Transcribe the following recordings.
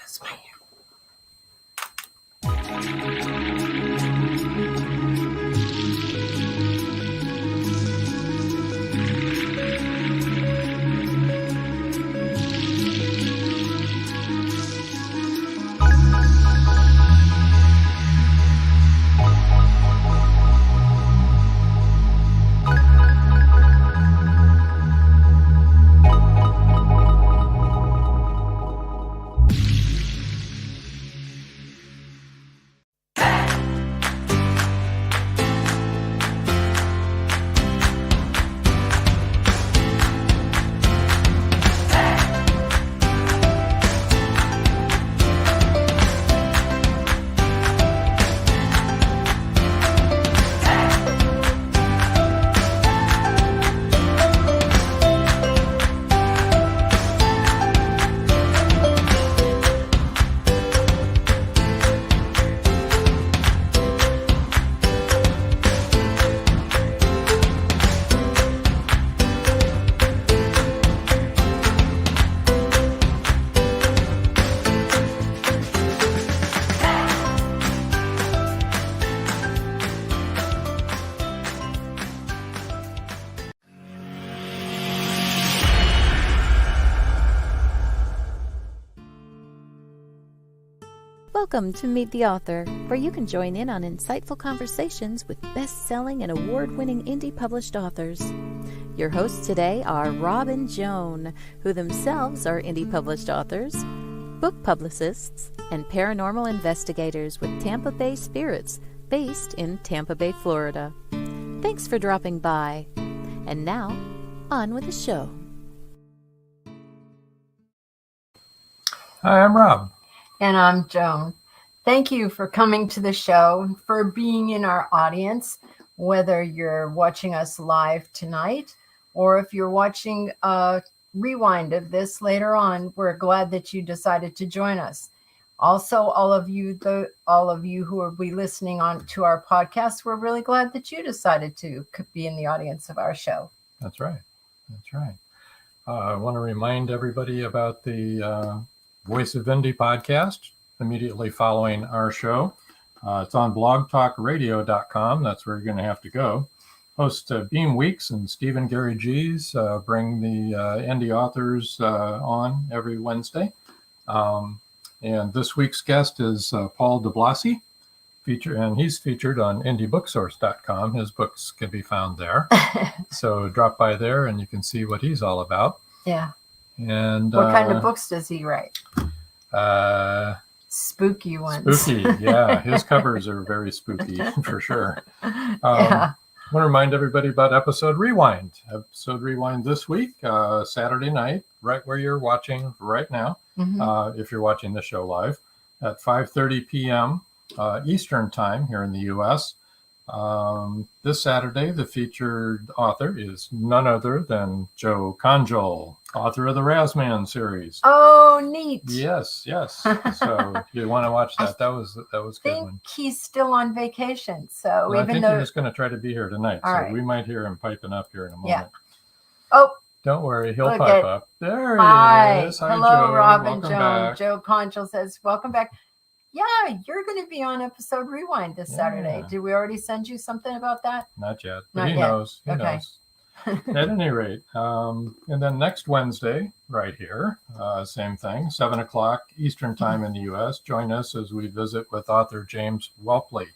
That's my hair. Welcome to Meet the Author, where you can join in on insightful conversations with best-selling and award-winning indie published authors. Your hosts today are Rob and Joan, who themselves are indie published authors, book publicists, and paranormal investigators with Tampa Bay Spirits, based in Tampa Bay, Florida. Thanks for dropping by. And now, on with the show. Hi, I'm Rob. And I'm Joan. Thank you for coming to the show, for being in our audience, whether you're watching us live tonight or if you're watching a rewind of this later on. We're glad that you decided to join us. Also, all of you who will be listening on to our podcast, we're really glad that you decided to be in the audience of our show. That's right. I want to remind everybody about the Voice of Indie podcast immediately following our show. It's on blogtalkradio.com. That's where you're going to have to go. Host Beam Weeks and Stephen Gary G's bring the indie authors on every Wednesday. And this week's guest is Paul DeBlasi, and he's featured on indiebooksource.com. His books can be found there. So drop by there and you can see what he's all about. Yeah. And what kind of books does he write? Spooky ones. Spooky, yeah. His covers are very spooky for sure. Yeah. I want to remind everybody about Episode Rewind. Episode Rewind this week, Saturday night, right where you're watching right now, if you're watching the show live, at 5:30 p.m. Eastern Time here in the U.S. This Saturday, the featured author is none other than Joe Conjol, author of the Razman series. Oh, neat. Yes. So you want to watch that. That was a good one. I think he's still on vacation. So well, I think he's going to try to be here tonight. So right. We might hear him piping up here in a moment. Yeah. Oh. Don't worry. He'll pipe up. There he is. Hi, hello, Joe. Rob and Welcome Joan. back. Joe Conjol says, welcome back. Yeah, you're going to be on Episode Rewind this Saturday. Did we already send you something about that? Not yet. But Not he yet. knows. He Okay. knows. At any rate, and then next Wednesday, right here, same thing, 7 o'clock Eastern Time in the U.S. Join us as we visit with author James Whelpley.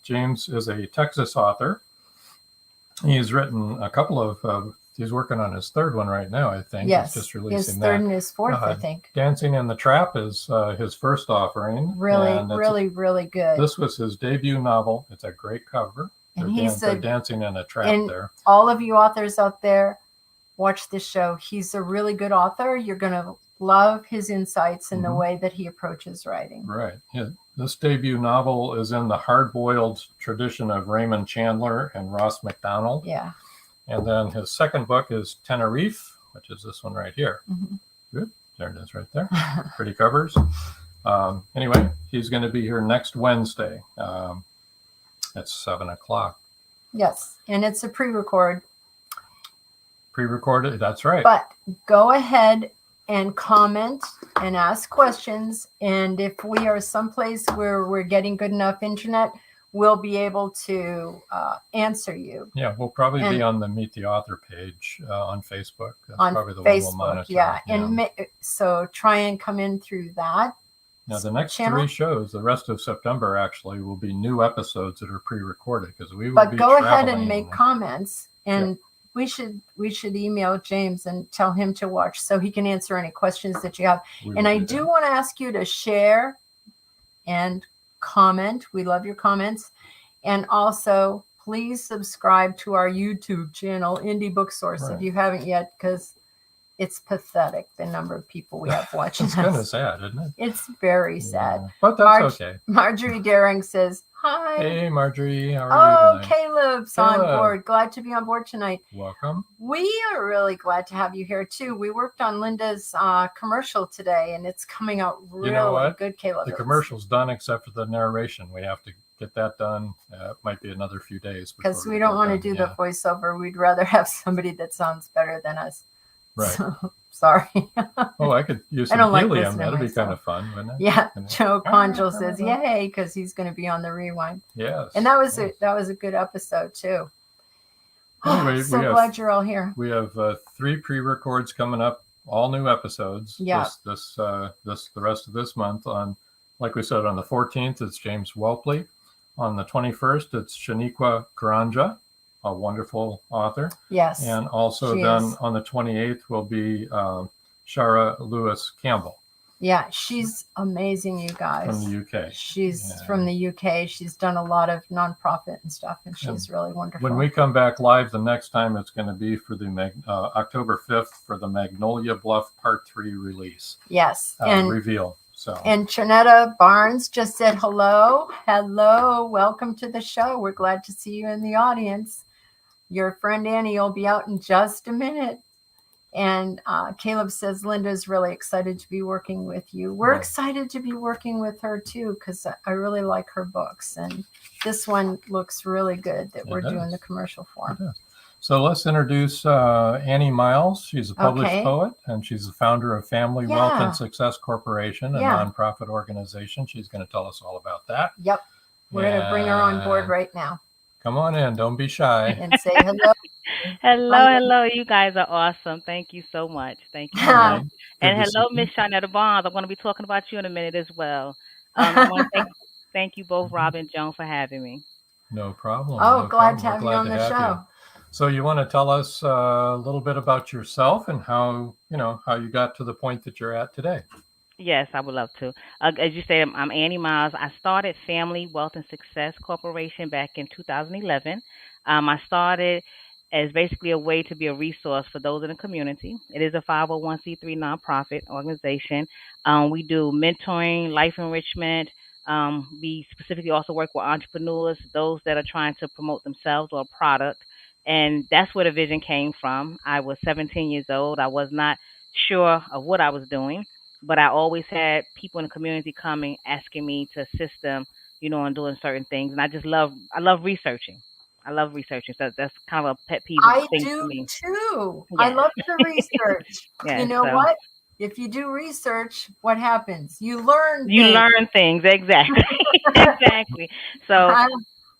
James is a Texas author. He's written a couple of, he's working on his third one right now, I think. Yes, He's just releasing his third that. and his fourth, I think. Dancing in the Trap is his first offering. Really good. This was his debut novel. It's a great cover. And They're dancing in a trap there. All of you authors out there, watch this show. He's a really good author. You're going to love his insights and the way that he approaches writing. Right. Yeah. This debut novel is in the hard-boiled tradition of Raymond Chandler and Ross MacDonald. Yeah. And then his second book is Tenerife, which is this one right here. Good. There it is right there. Pretty covers. Anyway, he's going to be here next Wednesday. At 7 o'clock. Yes. And it's a pre-record. Pre-recorded. That's right. But go ahead and comment and ask questions. And if we are someplace where we're getting good enough internet, we'll be able to answer you. Yeah, we'll probably be And- on the Meet the Author page on Facebook. That's on probably the one we'll Facebook. monitor. Yeah. And so try and come in through that. Now, the next channel. 3 shows, the rest of September actually, will be new episodes that are pre-recorded because we will But be go ahead traveling. and make comments, and we should email James and tell him to watch so he can answer any questions that you have. We And will I do do that. want to ask you to share and comment. We love your comments. And also, please subscribe to our YouTube channel, Indie Book Source, Right. if you haven't yet, because it's pathetic, the number of people we have watching It's kind of us. sad, isn't it? It's very sad. Yeah, but that's okay. Marjorie Daring says, hi. Hey, Marjorie, how Oh, are you tonight? Caleb's on Caleb. board. Glad to be on board tonight. Welcome. We are really glad to have you here too. We worked on Linda's commercial today, and it's coming out really what? good, Caleb. The commercial's done except for the narration. We have to get that done. It might be another few days. Because before we get don't want to that do done. the voiceover. We'd rather have somebody that sounds better than us. Right. So, sorry. Oh, I could use I some don't like helium. listening That'd be myself. kind of fun, wouldn't it? Yeah, You know? Joe Conjal says yay because he's going to be on the rewind, Yes. and that was yes. a good episode too. Anyway, So we have- glad you're all here. We have 3 pre-records coming up, all new episodes. Yeah. The rest of this month. On, like we said, on the 14th, it's James Whelpley. On the 21st, it's Shaniqua Karanja, a wonderful author. Yes. And also She then is. on the 28th will be Shara Lewis Campbell Yeah, she's amazing, you guys. from the UK. She's Yeah. from the UK. She's done a lot of nonprofit and stuff, and she's really wonderful. When we come back live the next time, it's going to be for the October 5th for the Magnolia Bluff Part 3 release yes, and reveal. So Trinetta Barnes just said hello. Hello, welcome to the show. We're glad to see you in the audience. Your friend Annie will be out in just a minute. And Caleb says Linda's really excited to be working with you. We're Yeah. excited to be working with her too, because I really like her books. And this one looks really good that It we're doing does. the commercial for. So let's introduce Annie Miles. She's a published Okay. poet, and she's the founder of Family Yeah. Wealth and Success Corporation, a Yeah. nonprofit organization. She's going to tell us all about that. Yep. We're going to bring her on board And right now Come on in. Don't be shy. and say hello. Hello. You guys are awesome. Thank you so much. Thank you. All right. And Good to hello, see you. Miss Sharnetta Barnes. I'm going to be talking about you in a minute as well. I want to thank you both, Rob and Joan, for having me. No problem. Oh, no glad problem. to have We're you on glad the to have show. So you want to tell us a little bit about yourself and how you got to the point that you're at today? Yes, I would love to. As you said, I'm Annie Miles. I started Family Wealth and Success Corporation back in 2011. I started as basically a way to be a resource for those in the community. It is a 501c3 nonprofit organization. We do mentoring, life enrichment. We specifically also work with entrepreneurs, those that are trying to promote themselves or a product. And that's where the vision came from. I was 17 years old. I was not sure of what I was doing, but I always had people in the community coming asking me to assist them, in doing certain things. And I love researching. I love researching. So that's kind of a pet peeve I thing for do me. too. I Yes. love to research. Yes, You know so what? If you do research, what happens? You learn. you things. learn things. Exactly. Exactly. So I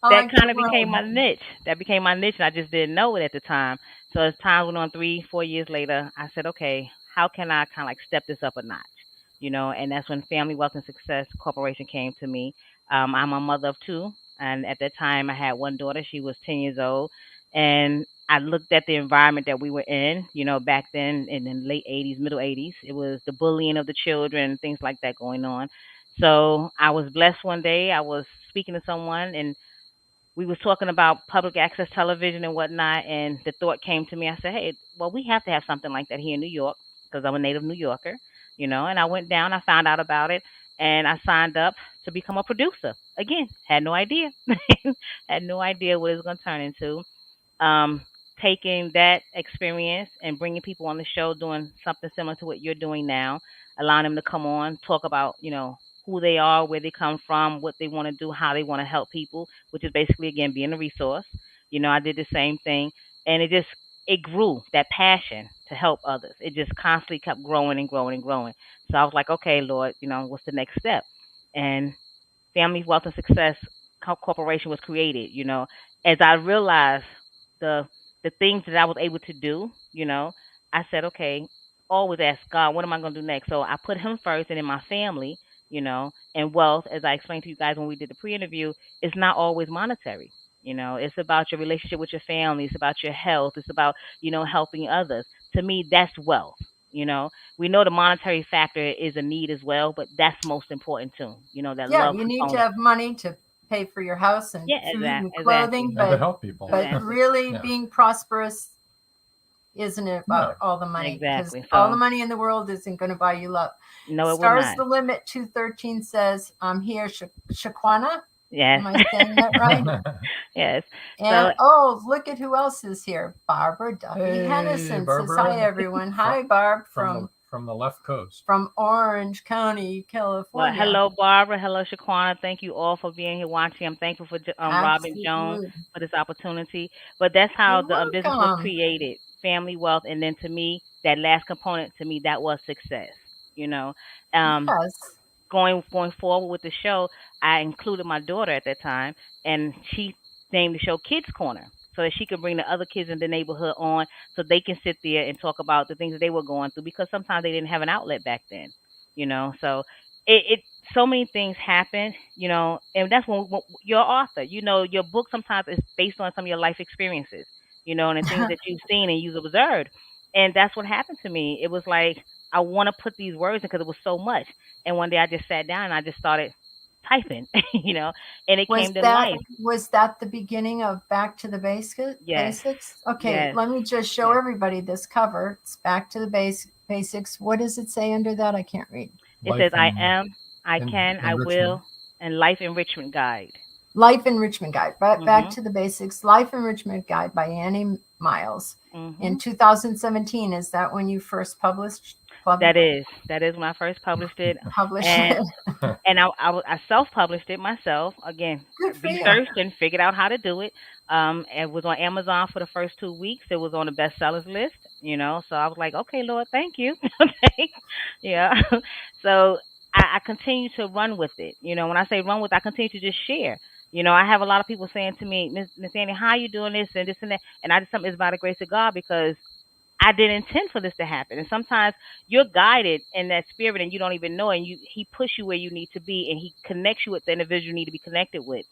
that like to kind of became my learn. niche. That became my niche, and I just didn't know it at the time. So as time went on, 3, 4 years later, I said, okay, how can I kind of like step this up a notch? And that's when Family Wealth and Success Corporation came to me. I'm a mother of 2, and at that time, I had one daughter. She was 10 years old, and I looked at the environment that we were in. Back then in the late '80s, middle '80s, it was the bullying of the children, things like that going on. So I was blessed one day. I was speaking to someone, and we was talking about public access television and whatnot, and the thought came to me. I said, hey, well, we have to have something like that here in New York because I'm a native New Yorker, and I went down, I found out about it, and I signed up to become a producer. Again, had no idea. Had no idea what it was going to turn into. Um, Taking that experience and bringing people on the show doing something similar to what you're doing now, allowing them to come on, talk about, who they are, where they come from, what they want to do, how they want to help people, which is basically again being a resource. I did the same thing, and it grew, that passion to help others. It just constantly kept growing and growing and growing. So I was like, okay, Lord, what's the next step? And Family Wealth and Success Corporation was created. As I realized the the things that I was able to do, I said, okay, always ask God, what am I going to do next? So I put Him first, and in my family, and wealth, as I explained to you guys when we did the pre-interview, is not always monetary. It's about your relationship with your family. It's about your health. It's about helping others. To me, that's wealth. You know, we know the monetary factor is a need as well, but that's most important too. That Yeah, love you need to component. have money to pay for your house and Yeah, food and exactly. clothing, And to but help people. Exactly. really Yeah. being prosperous isn't about all the money, because Exactly. all the So money in the world isn't going to buy you love. no, it will Stars not. the Limit 213 says, I'm here, Shaquana. Yes. Am I saying that right? Yes. And So look at who else is here. Barbara Duffy Hey, Hennison says, Barbara. hi, everyone. Hi, Barb, from the left coast. from Orange County, well, California. hello, Barbara. Hello, Shaquana. Thank you all for being here watching. I'm thankful for Robin Jones Absolutely. for this opportunity. But that's how You're the business was welcome. created, family wealth, and then to me, that last component to me that was success. You know, um, Yes. going forward with the show, I included my daughter at that time, and she named the show Kids Corner, so that she could bring the other kids in the neighborhood on, so they can sit there and talk about the things that they were going through, because sometimes they didn't have an outlet back then. So it so many things happen, and that's when you're an author. Your book sometimes is based on some of your life experiences, and the things that you've seen and you've observed, and that's what happened to me. It was like I want to put these words in because it was so much. And one day I just sat down and I just started typing, and it came to life. Was that the beginning of Back to the Yes. Basics? Okay, Yes. let me just show Yes. everybody this cover. It's Back to the Basics. What does it say under that? I can't read. It says, I am, I can, I will, and Life Enrichment Guide. Life Enrichment Guide. Back Mhm. to the Basics. Life Enrichment Guide by Annie Miles. Mhm. In 2017, is that when you first published That is when I first published it, and it? and I self-published it myself. Again, Good for you. researched and figured out how to do it. It was on Amazon for the first 2 weeks. It was on the bestsellers list. So I was like, okay, Lord, thank you. Okay, yeah. So I continue to run with it. When I say run with, I continue to just share. I have a lot of people saying to me, Miss Annie, how you doing this and this and that, and I just something is by the grace of God, because I didn't intend for this to happen. And sometimes you're guided in that spirit and you don't even know, and he push you where you need to be, and he connects you with the individual you need to be connected with.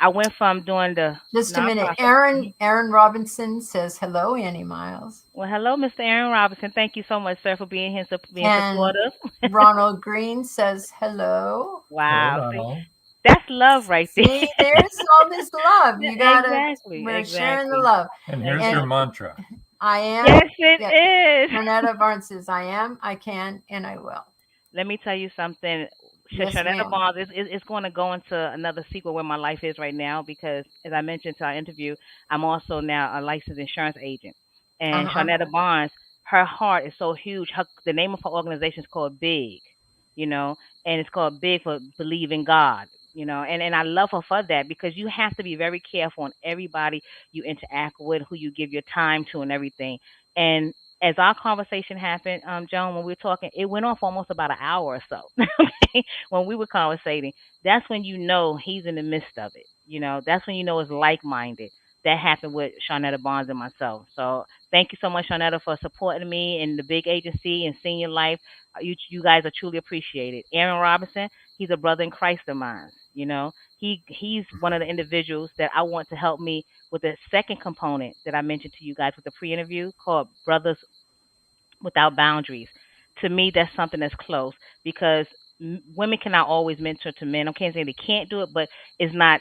I went from doing the Just a minute. nonprofit. Aaron Robinson says, hello, Annie Miles. Well, hello, Mr. Aaron Robinson. Thank you so much, sir, for being here, being And supportive. Ronald Green says, hello. Wow. Hello, See, that's love right there. See, there's all this love. You gotta, we're sharing the love. and here's your mantra. I am. Yes, it is. Shanetta Barnes says, I am, I can, and I will. Let me tell you something. Yes, Shanetta ma'am. Barnes is going to go into another sequel where my life is right now, because, as I mentioned to our interview, I'm also now a licensed insurance agent. And Shanetta Barnes, her heart is so huge. The name of her organization is called Big, and it's called Big for Believe in God. And I love her for that, because you have to be very careful on everybody you interact with, who you give your time to, and everything. And as our conversation happened, Joan, when we were talking, it went off almost about an hour or so. Okay, when we were conversating, that's when he's in the midst of it. That's when it's like minded. That happened with Shanetta Barnes and myself. So thank you so much, Shanetta, for supporting me in the big agency and Senior Life. You guys are truly appreciated. Aaron Robinson, he's a brother in Christ of mine. He's one of the individuals that I want to help me with the second component that I mentioned to you guys with the pre-interview, called Brothers Without Boundaries. To me, that's something that's close, because women cannot always mentor to men. I can't say they can't do it, but it's not.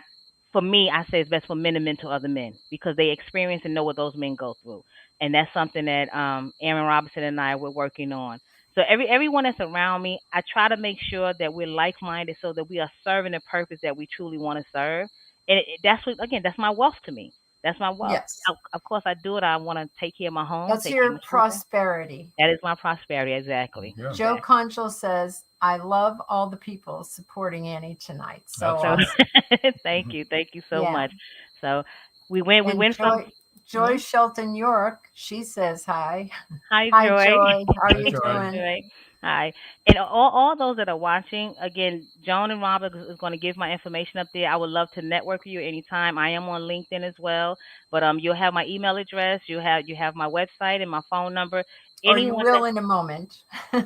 For me, I say it's best for men to mentor other men, because they experience and know what those men go through, and that's something that Aaron Robinson and I were working on. So everyone that's around me, I try to make sure that we're like minded, so that we are serving the purpose that we truly want to serve. And that's what, again, that's my wealth to me. That's my wealth. Yes. Of course, I do it. I want to take care of my home. That's your prosperity. That is my prosperity, exactly. Yeah. Joe Conchel says, I love all the people supporting Annie tonight. So thank you so much. So we went from Joy Mhm. Shelton York, she says hi. Hi, Hi, Joy. Joy. How are Hi, you Joy. doing? Joy. Hi. And all those that are watching, again, Joan and Robert is going to give my information up there. I would love to network with you anytime. I am on LinkedIn as well, but you'll have my email address, you have my website and my phone number. Or you Anyone that will in a moment.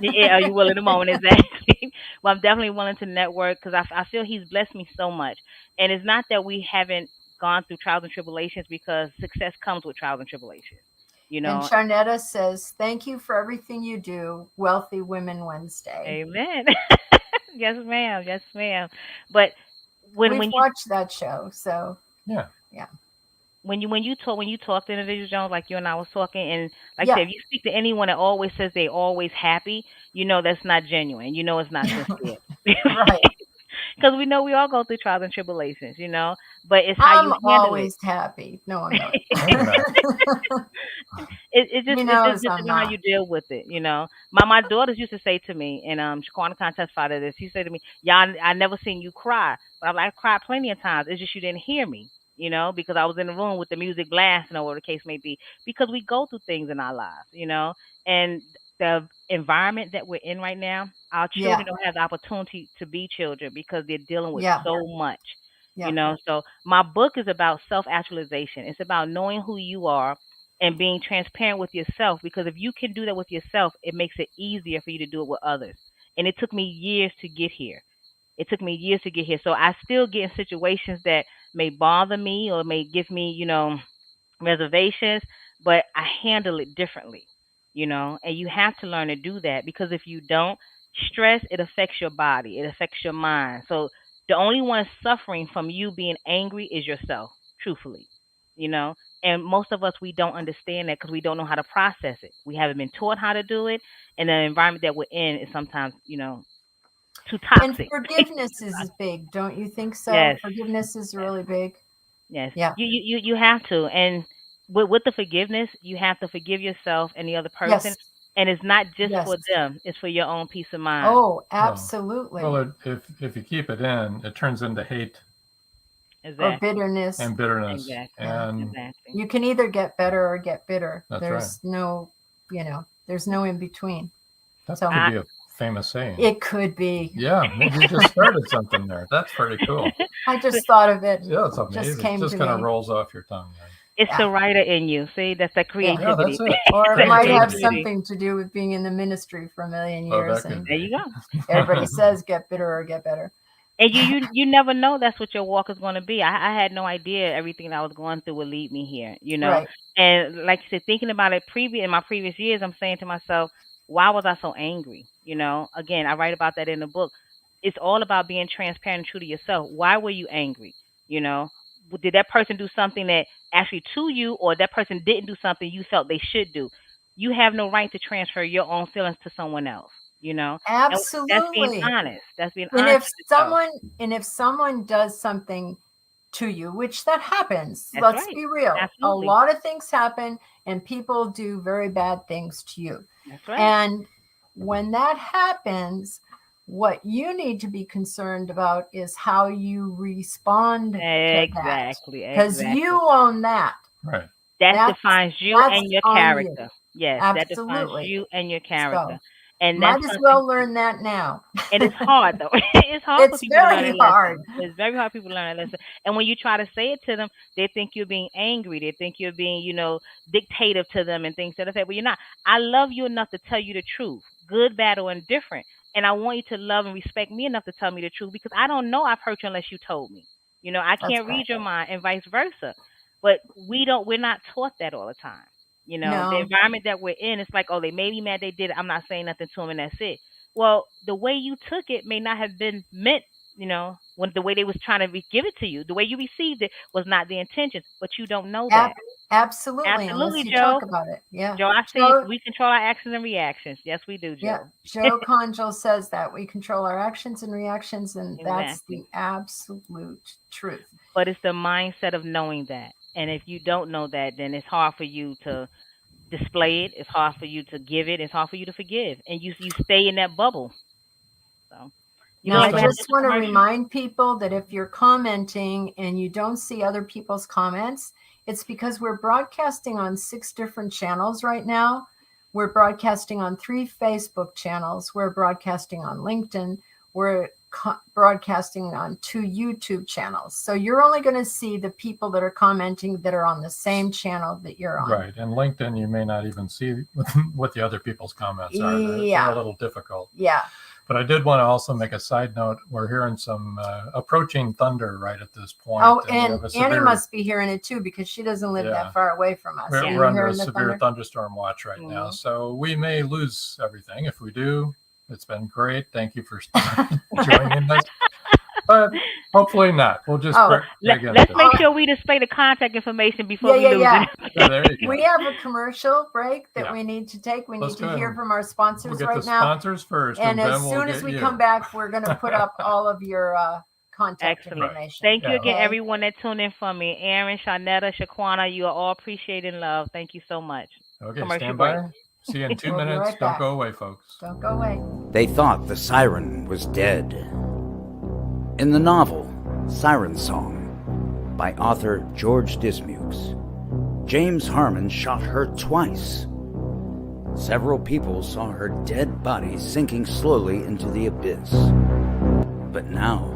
yeah, are you willing a moment? Exactly. Well, I'm definitely willing to network because I feel he's blessed me so much. And it's not that we haven't gone through trials and tribulations because success comes with trials and tribulations. You And know, Charnetta says, thank you for everything you do. Wealthy Women Wednesday. amen. Yes, ma'am. Yes, ma'am. But when We've when you watched that show. So, Yeah. yeah. when you talk to individuals, Jones, like you and I was talking, and like I said, Yeah. if you speak to anyone that always says they always happy, you know that's not genuine. You know it's not sincere. Right. Because we know we all go through trials and tribulations, but it's how I'm you handle it. always happy. No, I'm not. No, you're not. It He just knows depends I'm on how not. you deal with it. My daughters used to say to me, and Shaquana can testify to this. She said to me, "Y'all, I never seen you cry, but I'm like, I cried plenty of times. It's just you didn't hear me." Because I was in the room with the music blasting or whatever the case may be. Because we go through things in our lives, and the environment that we're in right now, our Yeah. children don't have the opportunity to be children because they're dealing with Yeah. so much. Yeah. So my book is about self actualization. It's about knowing who you are and being transparent with yourself because if you can do that with yourself, it makes it easier for you to do it with others. And it took me years to get here. It took me years to get here. So I still get in situations that may bother me or may give me, reservations, but I handle it differently, and you have to learn to do that because if you don't, stress, it affects your body, it affects your mind. So the only one suffering from you being angry is yourself, truthfully, you know. And most of us, we don't understand that because we don't know how to process it. We haven't been taught how to do it, and the environment that we're in is sometimes, too And toxic. forgiveness is big, don't you think so? Yes, Forgiveness is yes. really big. Yes, Yeah. you have to, and with the forgiveness, you have to forgive yourself and the other person, Yes. and it's not just Yes. for them; it's for your own peace of mind. Oh, Well, absolutely. if you keep it in, it turns into hate Or Exactly, bitterness. and bitterness, exactly, Yeah. and exactly. You can either get better or get bitter. that's right. There's there's no in between. That So could be a famous saying. it could be. Yeah, maybe you just started something there. That's pretty cool. I just thought of it. Yeah, it's Just amazing. came Just to kind of me. rolls off your tongue. It's Yeah. the writer in you. See, that's that Yeah. Yeah, creativity. that's it. Or it That might have Creativity. something to do with being in the ministry for a million Oh, years. that could And There you be. go. everybody says get bitter or get better. And you never know that's what your walk is going to be. I had no idea everything that I was going through would lead me here. Right. And like you said, thinking about it in my previous years, I'm saying to myself, why was I so angry? Again, I write about that in the book. It's all about being transparent and true to yourself. Why were you angry? You know, did that person do something that actually to you, or that person didn't do something you felt they should do? You have no right to transfer your own feelings to someone else. And that's being Absolutely. honest. That's being And honest with yourself. if someone does something to you, which that happens, That's let's right. be real. Absolutely. A lot of things happen and people do very bad things to you. That's right. And when that happens, what you need to be concerned about is how you respond to that. Exactly. Because you own that. Right. That That's- defines you that's and your on you. character. Yes, that defines Absolutely. you and your character. So, And might that's as something, well learn that now. and it's hard though. It's hard for It's people to learn very that lesson. hard. It's very hard for people to learn that lesson. And when you try to say it to them, they think you're being angry. They think you're being, dictative to them and things to that effect. But you're not. I love you enough to tell you the truth, good, bad, or indifferent. And I want you to love and respect me enough to tell me the truth because I don't know I've hurt you unless you told me. I That's can't right. read your mind and vice versa. But we're not taught that all the time. No. The environment that we're in, it's like, oh, they made me mad, they did it. I'm not saying nothing to them, and that's it. Well, the way you took it may not have been meant, when the way they was trying to give it to you, the way you received it was not the intentions, but you don't know that. Absolutely, unless Absolutely, you Joe. talk about it. Yeah. Joe, I see Joe- we control our actions and reactions. Yes, we do, Joe. Yeah. Joe Conjal says that we control our actions and reactions, and that's Exactly. the absolute truth. But it's the mindset of knowing that. And if you don't know that, then it's hard for you to display it. It's hard for you to give it. It's hard for you to forgive. And you stay in that bubble. So you Now, know, I like we have just this want to commercial. remind people that if you're commenting and you don't see other people's comments, It's because we're broadcasting on 6 different channels right now. We're broadcasting on 3 Facebook channels. We're broadcasting on LinkedIn. We're broadcasting on 2 YouTube channels. So you're only going to see the people that are commenting that are on the same channel that you're on. Right. And LinkedIn, you may not even see what the other people's comments are. Yeah. They're a little difficult. Yeah. But I did want to also make a side note. We're hearing some approaching thunder right at this point. Oh, and Annie must be hearing it too, because she doesn't live that far away from us. We're under a severe thunderstorm watch right now. So we may lose everything. If we do, it's been great. Thank you for joining us. But hopefully not. We'll just let's make sure we display the contact information before we lose it. There you go. We have a commercial break that we need to take. We need to hear from our sponsors we'll right get the now. Sponsors first, and as soon as we come back, we're going to put up all of your contact information. Thank you again, everyone that tuned in for me. Aaron, Shanetta, Shaquana, you are all appreciated and loved. Thank you so much. Okay, stand by. See you in 2 minutes. Don't go away, folks. Don't go away. They thought the siren was dead. In the novel Siren Song by author George Dismukes, James Harmon shot her twice. Several people saw her dead body sinking slowly into the abyss. But now,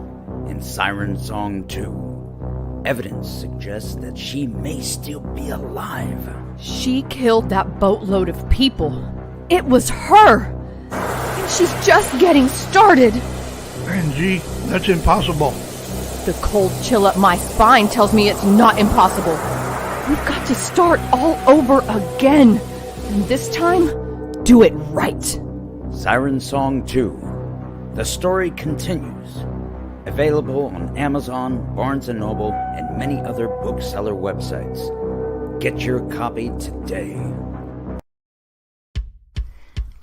in Siren Song 2, evidence suggests that she may still be alive. She killed that boatload of people. It was her! And she's just getting started! Angie, that's impossible. The cold chill up my spine tells me it's not impossible. We've got to start all over again. And this time, do it right. Siren Song 2. The story continues. Available on Amazon, Barnes & Noble, and many other bookseller websites. Get your copy today.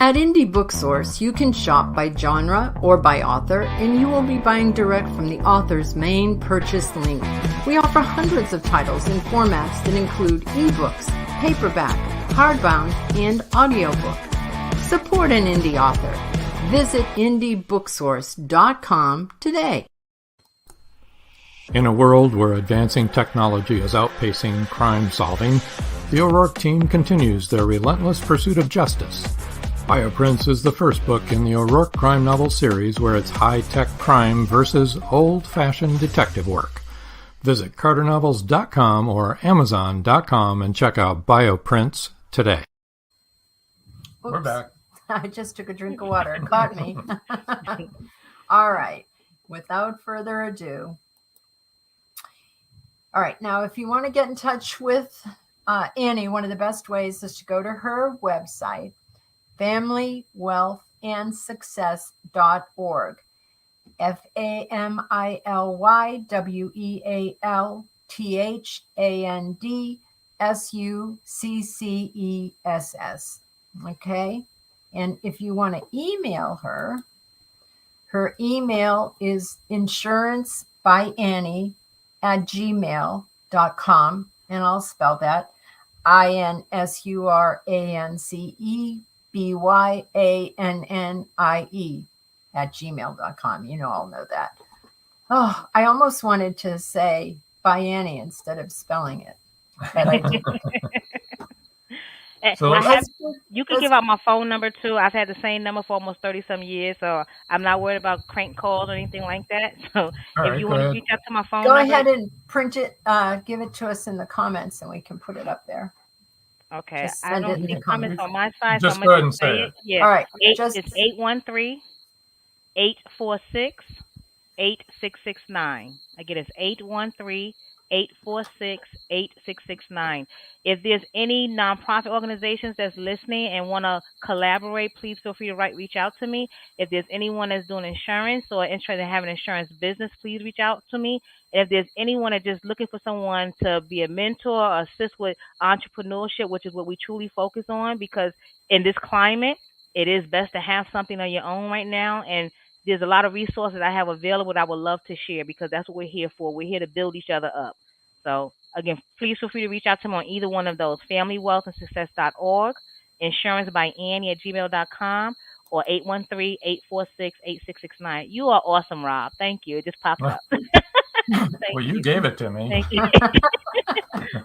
At Indie Booksource, you can shop by genre or by author, and you will be buying direct from the author's main purchase link. We offer hundreds of titles in formats that include ebooks, paperback, hardbound, and audiobook. Support an indie author. Visit indiebooksource.com today. In a world where advancing technology is outpacing crime solving, the O'Rourke team continues their relentless pursuit of justice. Bioprints is the first book in the O'Rourke crime novel series where it's high-tech crime versus old-fashioned detective work. Visit carternovels.com or amazon.com and check out Bioprints today. Oops. We're back. I just took a drink of water. It caught me. All right. Without further ado. All right. Now, if you want to get in touch with Annie, one of the best ways is to go to her website, FamilyWealthAndSuccess.org. FamilyWealthAndSuccess. Okay. And if you want to email her, her email is insurancebyAnnie@gmail.com. And I'll spell that INSURANCEBYANNIE@gmail.com. You know, I'll know that. Oh, I almost wanted to say by Annie instead of spelling it. But I didn't. So you can give out my phone number too. I've had the same number for almost 30-some years, so I'm not worried about crank calls or anything like that. So if you want to reach out to my phone number, go ahead and print it, give it to us in the comments, and we can put it up there. Okay. I don't see comments on my side. Just so go ahead and say it. Yeah. All right. It's 813-846-8669. Again, it's 813-846-8669. If there's any nonprofit organizations that's listening and want to collaborate, please feel free to reach out to me. If there's anyone that's doing insurance or interested in having an insurance business, please reach out to me. And if there's anyone that's just looking for someone to be a mentor or assist with entrepreneurship, which is what we truly focus on, because in this climate, it is best to have something on your own right now. And there's a lot of resources I have available that I would love to share, because that's what we're here for. We're here to build each other up. So, again, please feel free to reach out to me on either one of those, FamilyWealthAndSuccess.org, insurancebyAnnie@gmail.com, or 813-846-8669. You are awesome, Rob. Thank you. It just popped up. Well, you gave it to me. Thank you.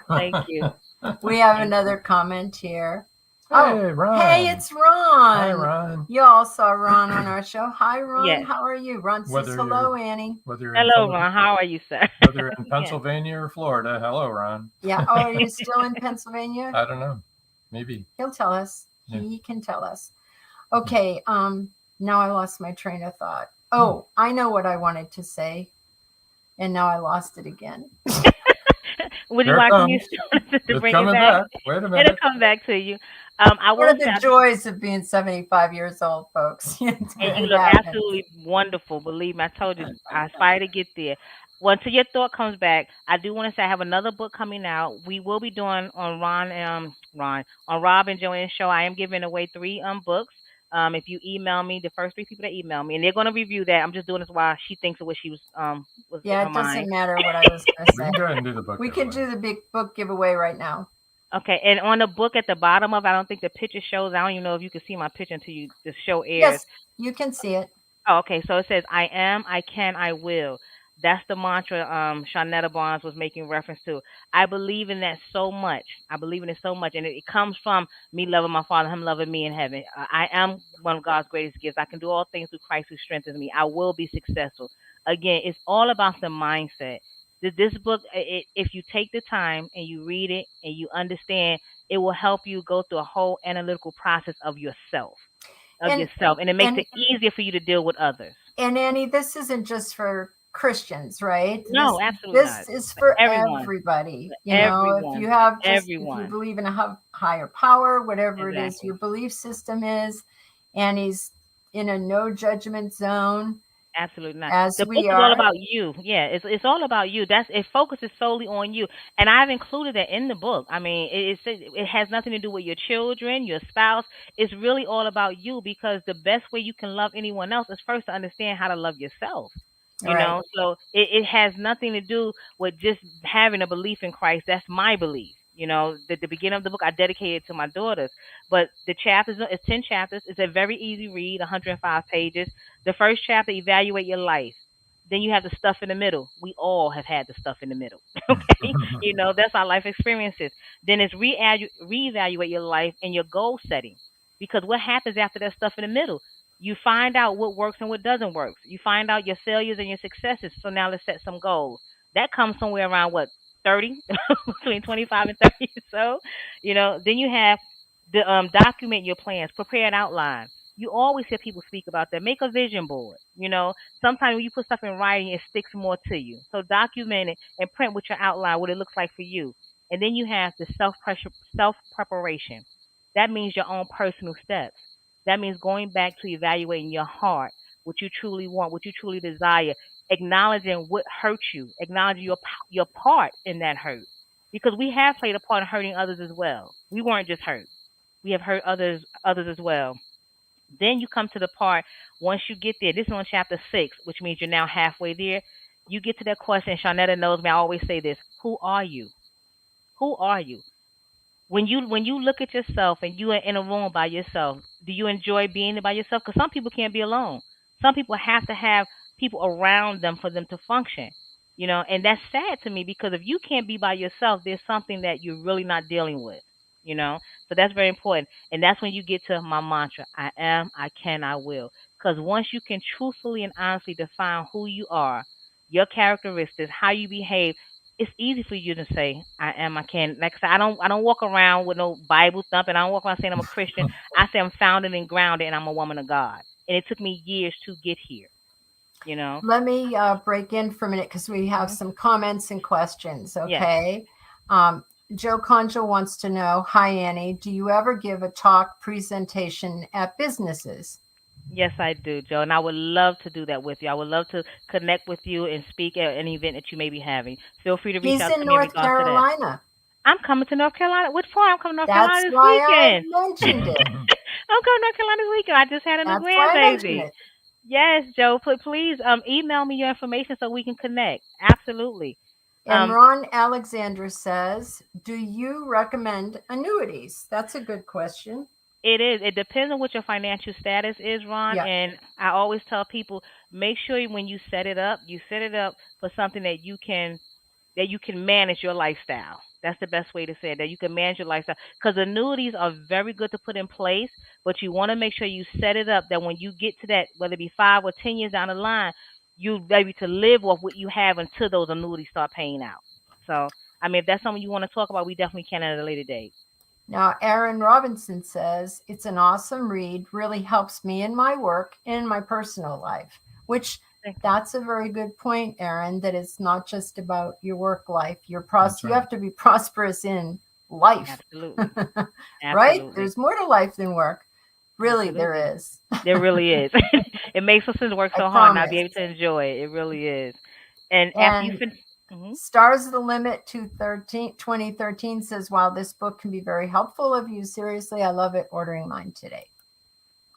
Thank you. We have another comment here. Hey, Ron. Hey, it's Ron. Hi, Ron. You all saw Ron on our show. Hi, Ron. Yes. How are you? Ron says Whether hello, you're- Annie. Whether you're Hello, Ron. How are you, sir? Whether in Pennsylvania or Florida. Hello, Ron. Yeah. Oh, are you still in Pennsylvania? I don't know. Maybe. He'll tell us. Yeah. He can tell us. Okay. Now I lost my train of thought. Oh, I know what I wanted to say, and now I lost it again. Would you Here it like me comes. to It's bring it coming back? back. Wait a It'll minute. come back to you. I What are will say, the joys of being 75 years old, folks? and you look absolutely wonderful. Believe me, I told you, I aspire to get there. Well, until your thought comes back, I do want to say I have another book coming out. We will be doing on on Rob and Joanne's show. I am giving away 3 books. If you email me, the first 3 people that email me, and they're going to review that. I'm just doing this while she thinks of what she was Yeah, in it her doesn't mind. matter what I was going to We say. can go ahead and do the book. We can giveaway. do the big book giveaway right now. Okay, and on the book at the bottom of, I don't think the picture shows. I don't even know if you can see my picture until the show airs. Yes, you can see it. Oh, okay. So it says, "I am, I can, I will." That's the mantra Shawnetta Barnes was making reference to. I believe in that so much. I believe in it so much, and it comes from me loving my Father, Him loving me in heaven. I am one of God's greatest gifts. I can do all things through Christ who strengthens me. I will be successful. Again, it's all about the mindset. This book, if you take the time and you read it and you understand, it will help you go through a whole analytical process of yourself, and it makes it easier for you to deal with others. And Annie, this isn't just for Christians, right? No, absolutely not. This is for Everyone. everybody. You Everyone. know, if you have if Everyone. you believe in a higher power, whatever it is Exactly. your belief system is, and he's in a no judgment zone. Absolutely not. As The we book is are. all about you. Yeah, it's all about you. It focuses solely on you, and I've included that in the book. I mean, it has nothing to do with your children, your spouse. It's really all about you, because the best way you can love anyone else is first to understand how to love yourself. You Right. know, so it has nothing to do with just having a belief in Christ. That's my belief. You know, the beginning of the book I dedicated to my daughters, but the chapters, it's 10 chapters. It's a very easy read, 105 pages. The first chapter, evaluate your life. Then you have the stuff in the middle. We all have had the stuff in the middle. Okay, you know, that's our life experiences. Then it's reevaluate your life and your goal setting, because what happens after that stuff in the middle? You find out what works and what doesn't work. You find out your failures and your successes. So now let's set some goals. That comes somewhere around what, 30, between 25 and 30 or so. You know, then you have the document your plans, prepare an outline. You always hear people speak about that. Make a vision board. You know, sometimes when you put stuff in writing, it sticks more to you. So document it and print with your outline what it looks like for you. And then you have the self preparation. That means your own personal steps. That means going back to evaluating your heart, what you truly want, what you truly desire, acknowledging what hurt you, acknowledging your part in that hurt. Because we have played a part in hurting others as well. We weren't just hurt. We have hurt others as well. Then you come to the part, once you get there, this is on chapter 6, which means you're now halfway there. You get to that question. Shawnetta knows me. I always say this. Who are you? Who are you? When you look at yourself and you are in a room by yourself, do you enjoy being there by yourself? Because some people can't be alone. Some people have to have people around them for them to function. You know, and that's sad to me, because if you can't be by yourself, there's something that you're really not dealing with. You know, so that's very important, and that's when you get to my mantra: I am, I can, I will. Because once you can truthfully and honestly define who you are, your characteristics, how you behave, it's easy for you to say, I am, I can. Like I said, I don't walk around with no Bible thumping. I don't walk around saying I'm a Christian. I say I'm founded and grounded and I'm a woman of God. And it took me years to get here, you know. Let me break in for a minute because we have some comments and questions. Yes. Okay. Joe Conjo wants to know, hi, Annie, do you ever give a talk presentation at businesses? Yes, I do, Joe. And I would love to do that with you. I would love to connect with you and speak at any event that you may be having. Feel free to reach He's out to in me North regards to that. Carolina. I'm coming to North Carolina. What for? I'm coming to North That's Carolina this why weekend. I mentioned it. I'm coming to North Carolina this weekend. I just had a new That's why I mentioned grandbaby. it. Yes, Joe. Please email me your information so we can connect. Absolutely. And Ron Alexander says, do you recommend annuities? That's a good question. It is. It depends on what your financial status is, Ron. Yeah. And I always tell people, make sure when you set it up for something that you can manage your lifestyle. That's the best way to say it. That you can manage your lifestyle because annuities are very good to put in place, but you want to make sure you set it up that when you get to that, whether it be 5 or 10 years down the line, you're ready to live off what you have until those annuities start paying out. So, I mean, if that's something you want to talk about, we definitely can at a later date. Now, Aaron Robinson says, it's an awesome read, really helps me in my work and in my personal life, which that's a very good point, Aaron, that it's not just about your work life. You have to be prosperous in life. Absolutely. Right? Absolutely. There's more to life than work. Really, Absolutely. there is. There really is. It makes us work so hard not be able to enjoy it. It really is. And after you finish. Stars of the Limit 2013 says, wow, this book can be very helpful of you. Seriously, I love it. Ordering mine today.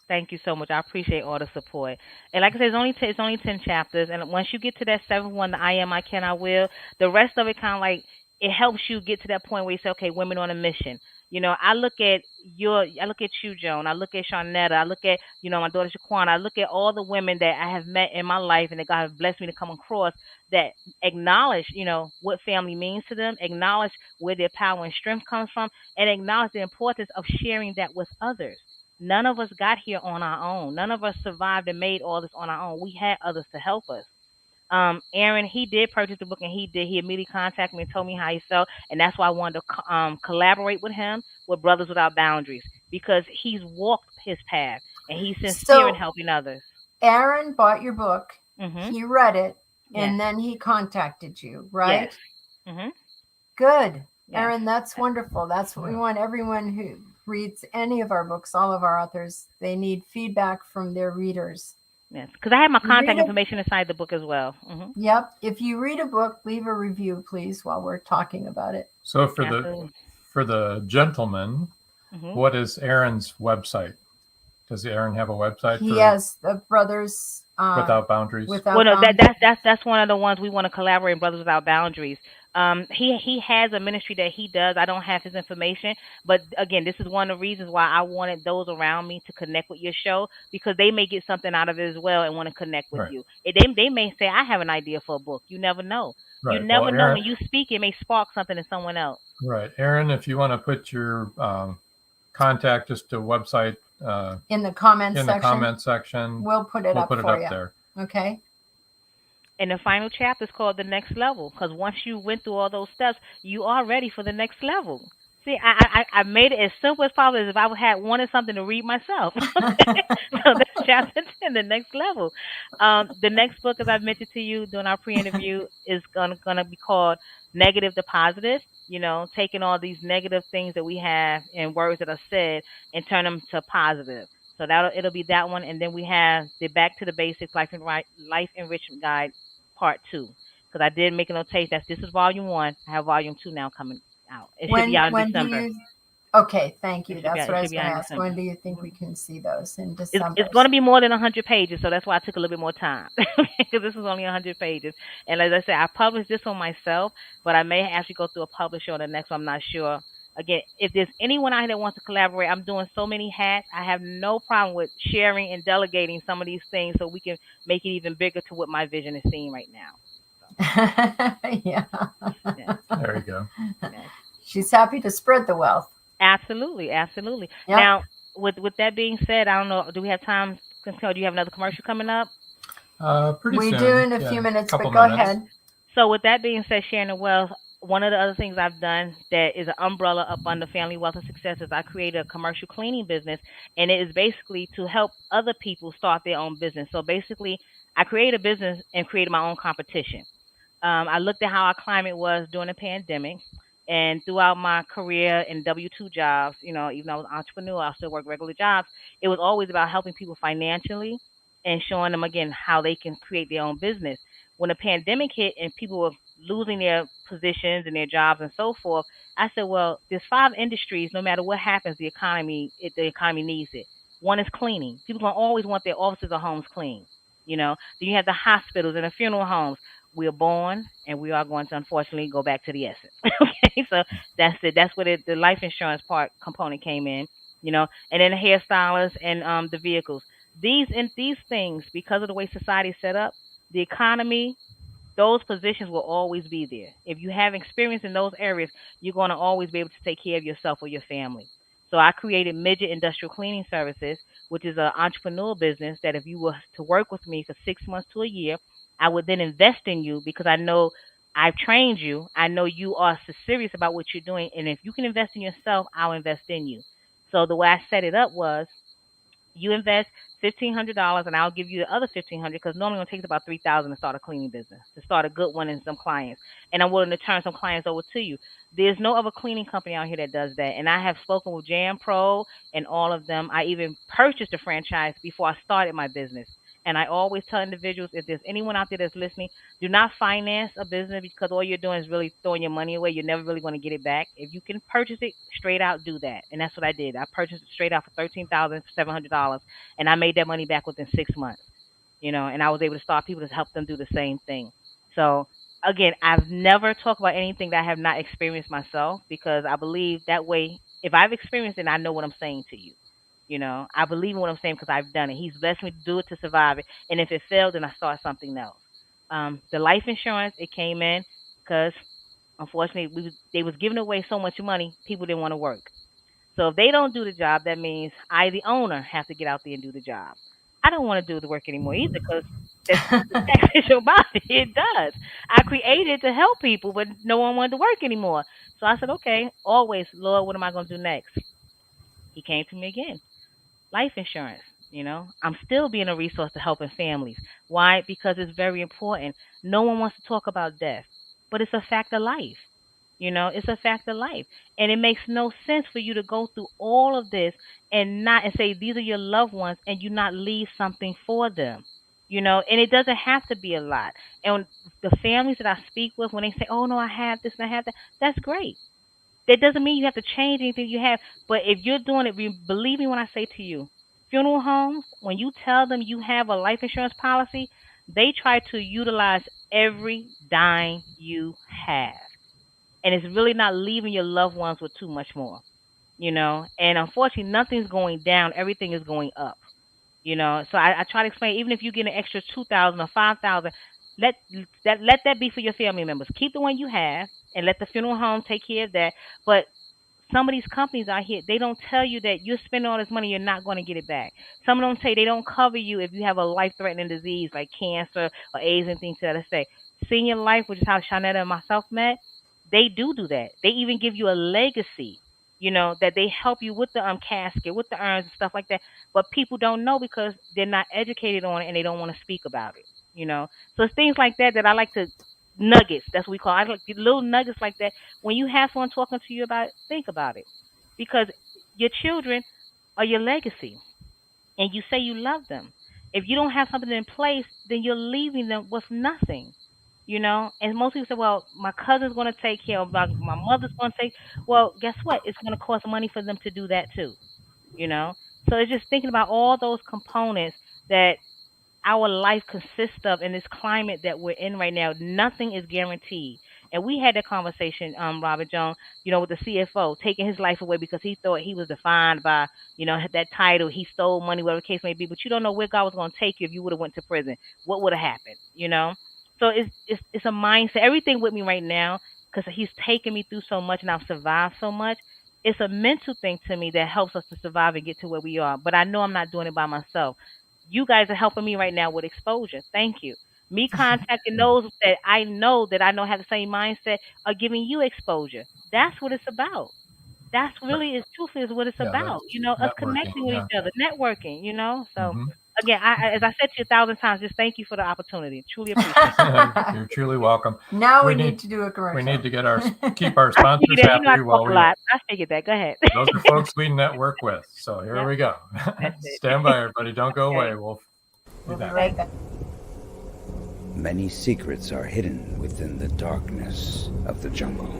Thank you so much. I appreciate all the support. And like I said, it's only 10 chapters. And once you get to that 7th one, the I Am, I Can, I Will, the rest of it kind of like, it helps you get to that point where you say, okay, women on a mission. You know, I look at you, Joan. I look at Shawnetta. I look at, my daughter Shaquana. I look at all the women that I have met in my life and that God has blessed me to come across that acknowledge, what family means to them, acknowledge where their power and strength comes from, and acknowledge the importance of sharing that with others. None of us got here on our own. None of us survived and made all this on our own. We had others to help us. Aaron, he did purchase the book, and he immediately contacted me and told me how he felt, and that's why I wanted to collaborate with him with Brothers Without Boundaries, because he's walked his path and he's sincere in helping others. Aaron bought your book, he read it, and then he contacted you, right? Yes. Good. Yes. Aaron, that's wonderful. That's what we want. Everyone who reads any of our books, all of our authors, they need feedback from their readers. Yes, because I have my contact information inside the book as well. Yep. If you read a book, leave a review, please, while we're talking about it. So for the gentleman, what is Aaron's website? Does Aaron have a website? He has the Brothers Without Boundaries. That's one of the ones we want to collaborate. Brothers Without Boundaries. He has a ministry that he does. I don't have his information, but again, this is one of the reasons why I wanted those around me to connect with your show, because they may get something out of it as well and want to connect with you. They may say, I have an idea for a book. You never know. Right. You never know. When you speak, it may spark something in someone else. Right. Aaron, if you want to put your contact, just a website in the comment section, we'll put it up there. Okay. And the final chapter is called The Next Level, because once you went through all those steps, you are ready for the next level. See, I made it as simple as possible, as if I had wanted something to read myself. So that's chapter 10, The Next Level. The next book, as I've mentioned to you during our pre-interview, is gonna be called Negative to Positive. Taking all these negative things that we have and words that are said and turn them to positive. So it'll be that one, and then we have the Back to the Basics Life Enrichment Guide Part 2, because I did make a notation that this is Volume 1. I have Volume 2 now coming out. It should be out in December. Okay, thank you. That's what I was going to ask. When do you think we can see those? In December? It's going to be more than 100 pages, so that's why I took a little bit more time, because this is only 100 pages. And as I said, I published this on myself, but I may actually go through a publisher on the next one. I'm not sure. Again, if there's anyone out here that wants to collaborate, I'm doing so many hats. I have no problem with sharing and delegating some of these things so we can make it even bigger to what my vision is seeing right now. Yeah. There you go. She's happy to spread the wealth. Absolutely. Yep. Now, with that being said, I don't know, do we have time? Do you have another commercial coming up? Pretty soon. We do in a few minutes, but go ahead. So with that being said, sharing the wealth, one of the other things I've done that is an umbrella up under Family Wealth and Success is I created a commercial cleaning business, and it is basically to help other people start their own business. So basically, I created a business and created my own competition. I looked at how our climate was during the pandemic, and throughout my career in W-2 jobs, even though I was an entrepreneur, I still work regular jobs. It was always about helping people financially and showing them, again, how they can create their own business. When the pandemic hit and people were losing their positions and their jobs and so forth, I said, well, there's 5 industries, no matter what happens, the economy needs it. One is cleaning. People going to always want their offices or homes clean. Then you have the hospitals and the funeral homes. We're born, and we are going to, unfortunately, go back to the essence. Okay, so that's it. That's where the life insurance component came in. and then the hairstylists and the vehicles. These things, because of the way society is set up, the economy, those positions will always be there. If you have experience in those areas, you're going to always be able to take care of yourself or your family. So I created Midget Industrial Cleaning Services, which is an entrepreneurial business that if you were to work with me for 6 months to a year, I would then invest in you because I know I've trained you. I know you are serious about what you're doing. And if you can invest in yourself, I'll invest in you. So the way I set it up was you invest $1,500 and I'll give you the other $1,500 because normally it takes about $3,000 to start a cleaning business, to start a good one and some clients. And I'm willing to turn some clients over to you. There's no other cleaning company out here that does that. And I have spoken with Jam Pro and all of them. I even purchased a franchise before I started my business. And I always tell individuals, if there's anyone out there that's listening, do not finance a business because all you're doing is really throwing your money away. You're never really going to get it back. If you can purchase it straight out, do that. And that's what I did. I purchased it straight out for $13,700, and I made that money back within 6 months. And I was able to start people to help them do the same thing. So again, I've never talked about anything that I have not experienced myself because I believe that way, if I've experienced it, I know what I'm saying to you. I believe in what I'm saying because I've done it. He's blessed me to do it, to survive it. And if it failed, then I start something else. The life insurance, it came in because, unfortunately, they was giving away so much money, people didn't want to work. So if they don't do the job, that means I, the owner, have to get out there and do the job. I don't want to do the work anymore either because the taxation body, it does. I created to help people, but no one wanted to work anymore. So I said, okay, always, Lord, what am I going to do next? He came to me again. Life insurance, I'm still being a resource to helping families. Why? Because it's very important. No one wants to talk about death, but it's a fact of life. It's a fact of life. And it makes no sense for you to go through all of this and say these are your loved ones and you not leave something for them. And it doesn't have to be a lot. And the families that I speak with, when they say, oh no, I have this and I have that, that's great. That doesn't mean you have to change anything you have. But if you're doing it, believe me when I say to you, funeral homes, when you tell them you have a life insurance policy, they try to utilize every dime you have. And it's really not leaving your loved ones with too much more, And unfortunately, nothing's going down. Everything is going up, So I try to explain, even if you get an extra $2,000 or $5,000, let that be for your family members. Keep the one you have and let the funeral home take care of that. But some of these companies out here, they don't tell you that you're spending all this money, you're not going to get it back. Some of them say they don't cover you if you have a life-threatening disease like cancer or AIDS and things to that effect. Senior Life, which is how Shanetta and myself met, they do that. They even give you a legacy, that they help you with the casket, with the urns and stuff like that. But people don't know because they're not educated on it and they don't want to speak about it, So it's things like that I like to nuggets. That's what we call it. I like little nuggets like that. When you have someone talking to you about it, think about it. Because your children are your legacy. And you say you love them. If you don't have something in place, then you're leaving them with nothing. And most people say, well, my cousin's going to take care of my mother's going to take. Well, guess what? It's going to cost money for them to do that too. So it's just thinking about all those components that our life consists of in this climate that we're in right now. Nothing is guaranteed. And we had that conversation, Robert Jones, with the CFO taking his life away because he thought he was defined by, that title. He stole money, whatever the case may be. But you don't know where God was going to take you if you would have went to prison. What would have happened, So it's a mindset. Everything with me right now, because he's taken me through so much and I've survived so much. It's a mental thing to me that helps us to survive and get to where we are. But I know I'm not doing it by myself. You guys are helping me right now with exposure. Thank you. Me contacting those that I know have the same mindset are giving you exposure. That's what it's about. That's really is truthfully is what it's about. Us connecting with each other, networking, So again, as I said to you 1,000 times, just thank you for the opportunity. Truly appreciate it. You're truly welcome. Now we need to do a commercial. We need to keep our sponsors happy. I figured that. Go ahead. Those are folks we network with. So here we go. Stand by, everybody. Don't go away. We'll be right back. Many secrets are hidden within the darkness of the jungle.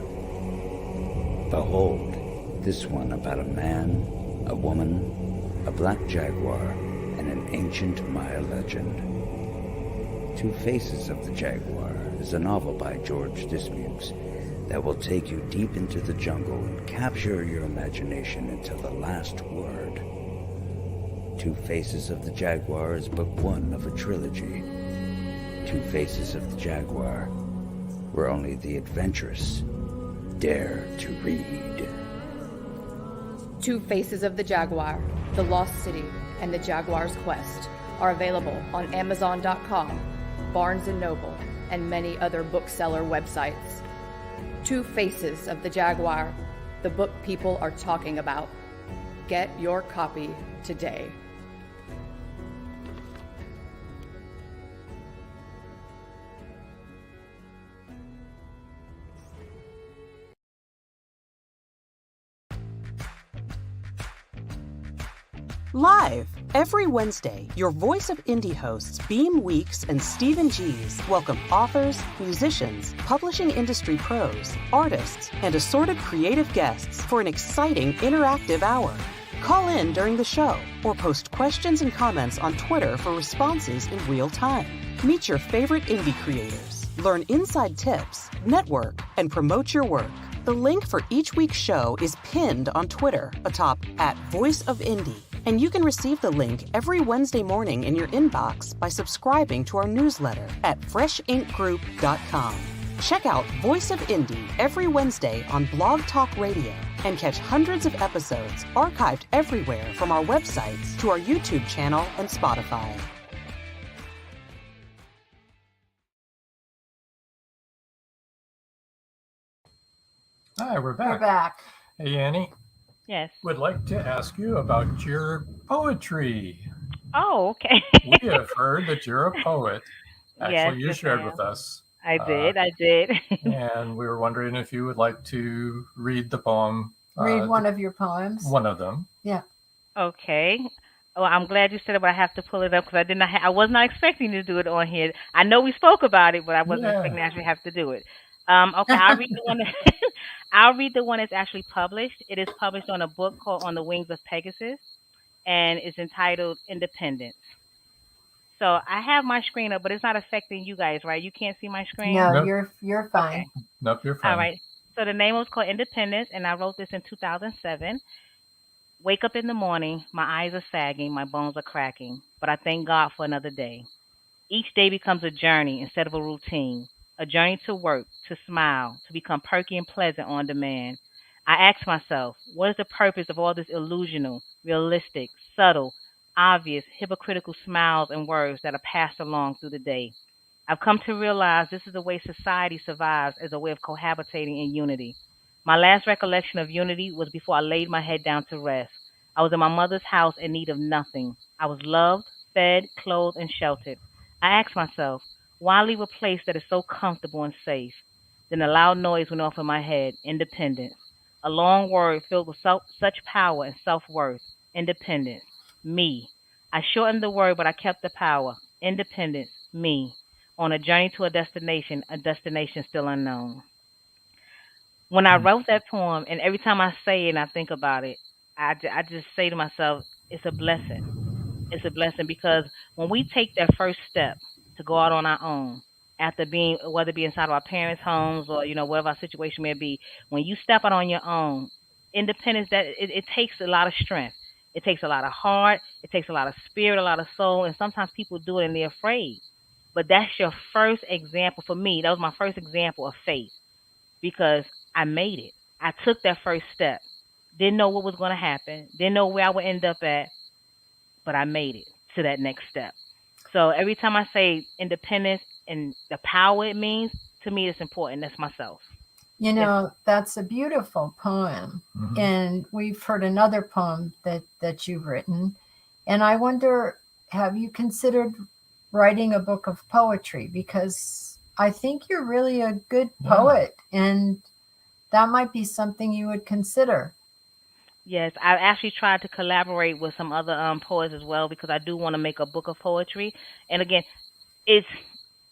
Behold, this one about a man, a woman, a black jaguar, and an ancient Maya legend. Two Faces of the Jaguar is a novel by George Dismukes that will take you deep into the jungle and capture your imagination until the last word. Two Faces of the Jaguar is book one of a trilogy. Two Faces of the Jaguar, where only the adventurous dare to read. Two Faces of the Jaguar, The Lost City, and The Jaguar's Quest are available on Amazon.com, Barnes & Noble, and many other bookseller websites. Two Faces of the Jaguar, the book people are talking about. Get your copy today. Live every Wednesday, your Voice of Indie hosts Beam Weeks and Stephen Gees welcome authors, musicians, publishing industry pros, artists, and assorted creative guests for an exciting interactive hour. Call in during the show or post questions and comments on Twitter for responses in real time. Meet your favorite indie creators, learn inside tips, network, and promote your work. The link for each week's show is pinned on Twitter atop @VoiceOfIndie. And you can receive the link every Wednesday morning in your inbox by subscribing to our newsletter at freshinkgroup.com. Check out Voice of Indie every Wednesday on Blog Talk Radio and catch hundreds of episodes archived everywhere from our websites to our YouTube channel and Spotify. Hi, we're back. We're back. Hey, Annie. Yes. Would like to ask you about your poetry. Oh, okay. We have heard that you're a poet. Actually, Yes, you yes, shared ma'am. with us. I did. And we were wondering if you would like to read the poem. Read one of your poems. One of them. Yeah. Okay. Well, I'm glad you said it, but I have to pull it up because I was not expecting to do it on here. I know we spoke about it, but I wasn't expecting to actually have to do it. Okay, I'll read the one. I'll read the one that's actually published. It is published on a book called On the Wings of Pegasus, and it's entitled Independence. So I have my screen up, but it's not affecting you guys, right? You can't see my screen? No, Nope. you're fine. Okay. Nope, you're fine. All right. So the name was called Independence, and I wrote this in 2007. Wake up in the morning, my eyes are sagging, my bones are cracking, but I thank God for another day. Each day becomes a journey instead of a routine, a journey to work, to smile, to become perky and pleasant on demand. I ask myself, what is the purpose of all this illusional, realistic, subtle, obvious, hypocritical smiles and words that are passed along through the day? I've come to realize this is the way society survives as a way of cohabitating in unity. My last recollection of unity was before I laid my head down to rest. I was in my mother's house in need of nothing. I was loved, fed, clothed, and sheltered. I asked myself, why leave a place that is so comfortable and safe? Then a loud noise went off in my head, independence. A long word filled with such power and self-worth, independence, me. I shortened the word, but I kept the power, independence, me. On a journey to a destination still unknown. When I wrote that poem, and every time I say it and I think about it, I just say to myself, it's a blessing. It's a blessing because when we take that first step to go out on our own, after being, whether it be inside of our parents' homes or, whatever our situation may be, when you step out on your own, independence, it takes a lot of strength. It takes a lot of heart. It takes a lot of spirit, a lot of soul. And sometimes people do it and they're afraid. But that's your first example for me. That was my first example of faith because I made it. I took that first step. Didn't know what was going to happen. Didn't know where I would end up at. But I made it to that next step. So every time I say independence and the power it means, to me, it's important. That's myself. That's a beautiful poem. Mhm. And we've heard another poem that you've written. And I wonder, have you considered writing a book of poetry? Because I think you're really a good poet, and that might be something you would consider. Yes, I actually tried to collaborate with some other poets as well because I do want to make a book of poetry. And again,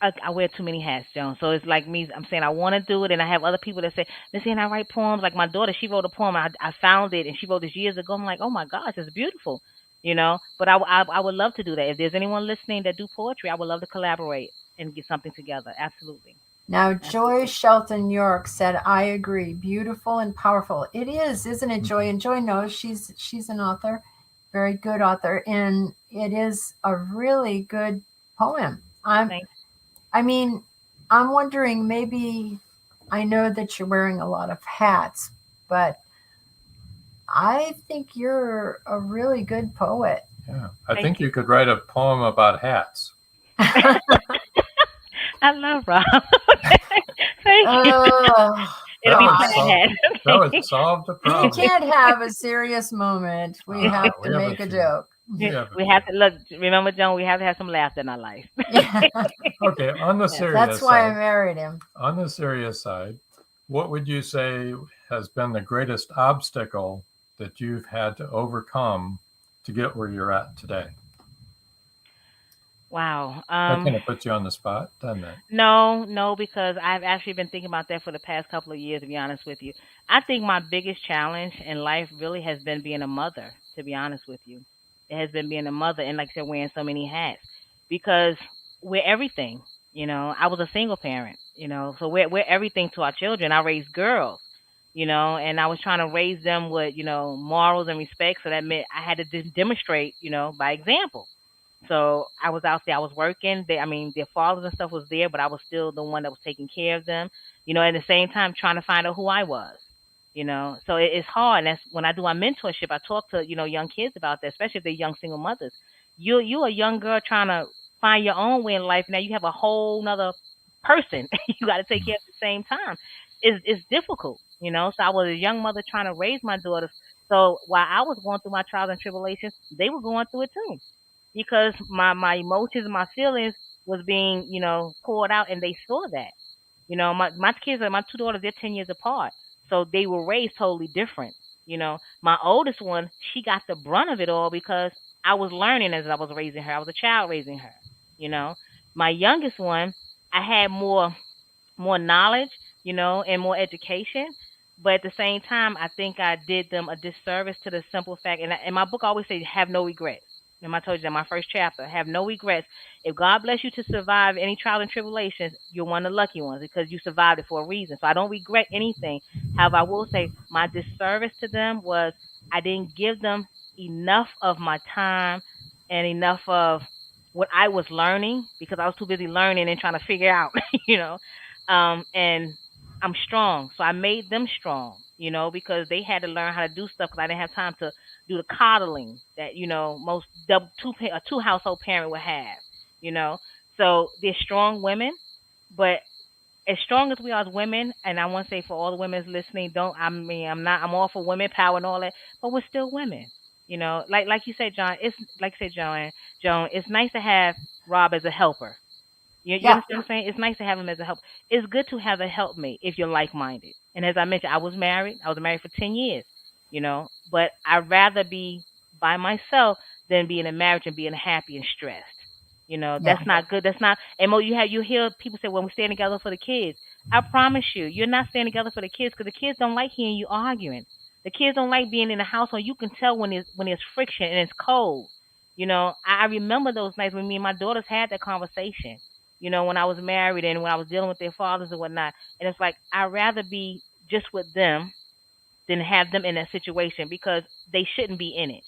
I wear too many hats, Joan. So it's like me. I'm saying I want to do it, and I have other people that say, "Listen, I write poems." Like my daughter, she wrote a poem. I found it, and she wrote this years ago. I'm like, oh my gosh, it's beautiful, But I would love to do that. If there's anyone listening that do poetry, I would love to collaborate and get something together. Absolutely. Now, Joy Shelton York said, I agree. Beautiful and powerful. It is, isn't it, Joy? And Joy knows she's an author, very good author, and it is a really good poem. Thanks. I mean, I'm wondering, maybe, I know that you're wearing a lot of hats, but I think you're a really good poet. Yeah, I think you could write a poem about hats. I love Rob. Thank you. It'll be that would solve the problem. You can't have a serious moment. We have to make a joke. We have to look. Remember, Joan, we have to have some laughter in our life. Okay, on the serious That's why side, I married him. On the serious side, what would you say has been the greatest obstacle that you've had to overcome to get where you're at today? Wow. That kind of puts you on the spot, doesn't it? No, because I've actually been thinking about that for the past couple of years, to be honest with you. I think my biggest challenge in life really has been being a mother, to be honest with you. It has been being a mother and, like I said, wearing so many hats because we're everything. I was a single parent, so we're everything to our children. I raised girls, and I was trying to raise them with, morals and respect. So that meant I had to demonstrate, by example. So I was out there, I was working. Their fathers and stuff was there, but I was still the one that was taking care of them, at the same time trying to find out who I was, So it's hard. And that's when I do my mentorship, I talk to, young kids about that, especially if they're young single mothers. You're a young girl trying to find your own way in life. Now you have a whole nother person you got to take care of at the same time. It's difficult, So I was a young mother trying to raise my daughters. So while I was going through my trials and tribulations, they were going through it too. Because my emotions and my feelings was being, poured out, and they saw that. My kids, my two daughters, they're 10 years apart. So they were raised totally different. My oldest one, she got the brunt of it all because I was learning as I was raising her. I was a child raising her. My youngest one, I had more knowledge, and more education. But at the same time, I think I did them a disservice to the simple fact, and my book always says, have no regrets. And I told you that in my first chapter, have no regrets. If God bless you to survive any trial and tribulations, you're one of the lucky ones because you survived it for a reason. So I don't regret anything. However, I will say my disservice to them was I didn't give them enough of my time and enough of what I was learning because I was too busy learning and trying to figure out, and I'm strong. So I made them strong, because they had to learn how to do stuff because I didn't have time to do the coddling that, most two household parent would have, So they're strong women, but as strong as we are as women, and I want to say for all the women listening, I'm all for women power and all that, but we're still women, like you said, John, it's like you said, Joan, it's nice to have Rob as a helper. You understand what I'm saying? It's nice to have him as a help. It's good to have a helpmate if you're like-minded. And as I mentioned, I was married for 10 years, but I'd rather be by myself than be in a marriage and being happy and stressed. That's not good. That's not, and you hear people say, well, we're staying together for the kids. I promise you're not staying together for the kids because the kids don't like hearing you arguing. The kids don't like being in the house where you can tell when there's friction and it's cold. I remember those nights when me and my daughters had that conversation. When I was married and when I was dealing with their fathers and whatnot. And it's like, I'd rather be just with them than have them in that situation because they shouldn't be in it.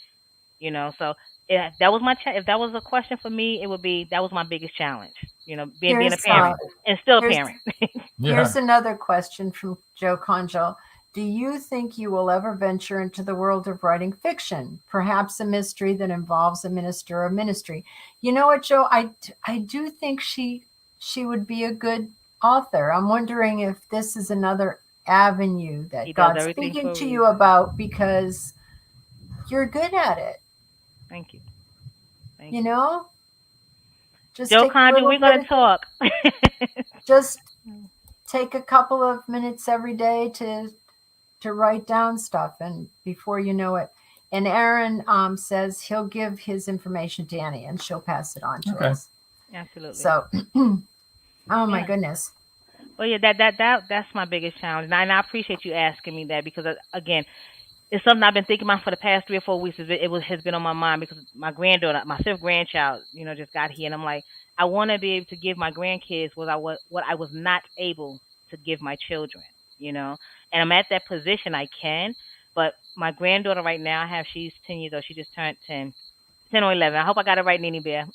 So if that was if that was a question for me, it would be, that was my biggest challenge, being a parent and still a parent. Here's another question from Joe Conjo. Do you think you will ever venture into the world of writing fiction, perhaps a mystery that involves a minister or ministry? You know what, Joe? I do think she would be a good author. I'm wondering if this is another avenue that God's speaking to you about because you're good at it. Thank you. Just Joe Conjo, we're going to talk. Just take a couple of minutes every day to write down stuff, and before you know it. And Aaron says he'll give his information to Annie and she'll pass it on to us. Absolutely. So, my goodness. Well, yeah, that's my biggest challenge. And I appreciate you asking me that because, again, it's something I've been thinking about for the past 3 or 4 weeks. Has been on my mind because my granddaughter, my fifth grandchild, just got here, and I'm like, I want to be able to give my grandkids what I was not able to give my children, and I'm at that position I can, but my granddaughter right now, she's 10 years old. She just turned 10 or 11. I hope I got it right, Nene Bear.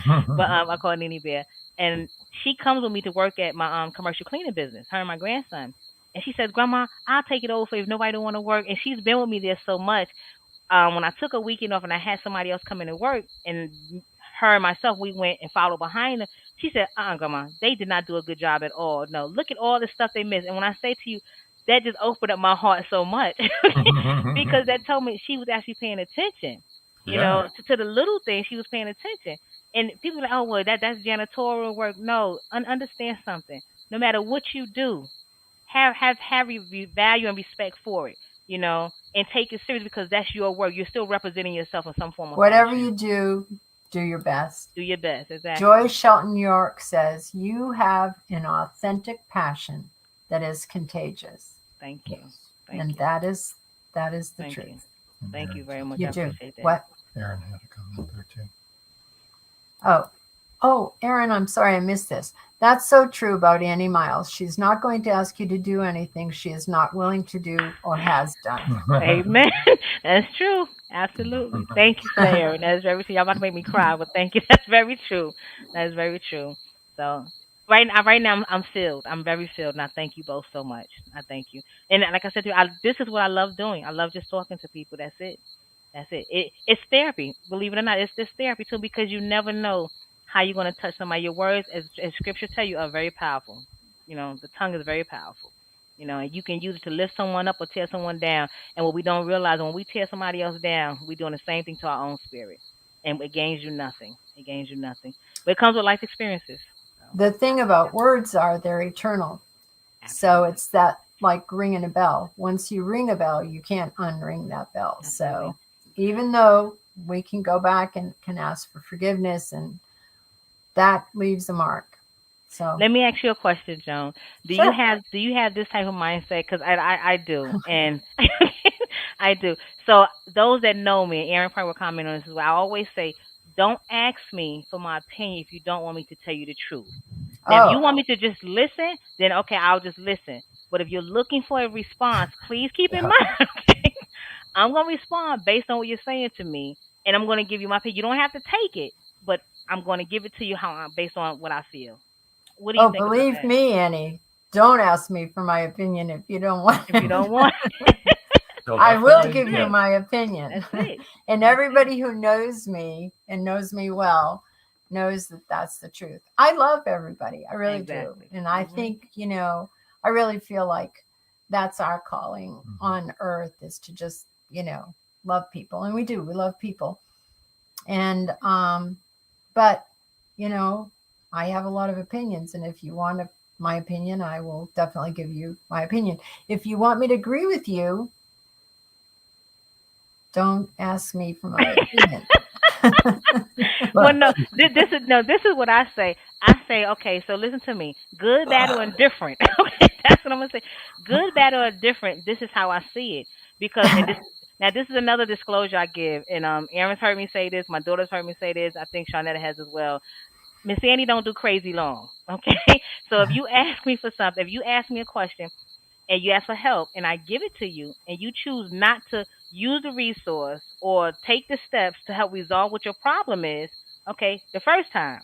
But I call her Nene Bear, and she comes with me to work at my commercial cleaning business. Her and my grandson. And she says, Grandma, I'll take it over for you if nobody don't want to work. And she's been with me there so much. When I took a weekend off and I had somebody else come in to work, and her and myself, we went and followed behind her. She said, Grandma, they did not do a good job at all. No, look at all the stuff they missed. And when I say to you, that just opened up my heart so much because that told me she was actually paying attention, to the little things. She was paying attention. And people are like, oh, well, that's janitorial work. No, understand something. No matter what you do, have value and respect for it, and take it serious because that's your work. You're still representing yourself in some form of Whatever fashion. you do your best. Do your best, exactly. Joy Shelton York says, you have an authentic passion that is contagious. Thank you. And that is the Thank truth. you. Thank you very much. You I do. appreciate that. What? Aaron had a comment there too. Oh, Aaron, I'm sorry I missed this. That's so true about Annie Miles. She's not going to ask you to do anything she is not willing to do or has done. Amen. That's true. Absolutely. Thank you, Aaron. That's very true. Y'all about to make me cry, but thank you. That's very true. That's very true. So right now I'm filled. I'm very filled, and I thank you both so much. I thank you. And like I said to you, this is what I love doing. I love just talking to people. That's it. It's therapy. Believe it or not, it's this therapy too, because you never know how you're going to touch somebody. Your words, as scripture tell you, are very powerful. The tongue is very powerful. And you can use it to lift someone up or tear someone down. And what we don't realize, when we tear somebody else down, we're doing the same thing to our own spirit. And it gains you nothing. But it comes with life experiences. The thing about words are they're eternal. So it's that like ringing a bell. Once you ring a bell, you can't unring that bell. Absolutely. So even though we can go back and can ask for forgiveness, and that leaves a mark. So let me ask you a question, Joan. Do Sure. you have this type of mindset? Because I do, and I do. So those that know me, and Aaron probably will comment on this as well. I always say, don't ask me for my opinion if you don't want me to tell you the truth. Now, if you want me to just listen, then okay, I'll just listen. But if you're looking for a response, please keep in mind, okay, I'm going to respond based on what you're saying to me, and I'm going to give you my opinion. You don't have to take it, but I'm going to give it to you based on what I feel. What do you think about believe that? me, Annie, don't ask me for my opinion if you don't want If you don't want I will give you my opinion. That's it. And everybody who knows me and knows me well knows that that's the truth. I love everybody. I really Exactly. do. And I think, I really feel like that's our calling on earth, is to just, love people. And we do. We love people. And, but, I have a lot of opinions. And if you want my opinion, I will definitely give you my opinion. If you want me to agree with you, don't ask me for my opinion. Well, no, this is what I say. I say, okay, so listen to me. Good, bad, or indifferent. Okay, that's what I'm gonna say. Good, bad, or indifferent. This is how I see it. Because this is another disclosure I give. And Aaron's heard me say this. My daughter's heard me say this. I think Shawnetta has as well. Miss Annie don't do crazy long. Okay, so if you ask me for something, if you ask me a question, and you ask for help, and I give it to you, and you choose not to use the resource or take the steps to help resolve what your problem is, okay, the first time,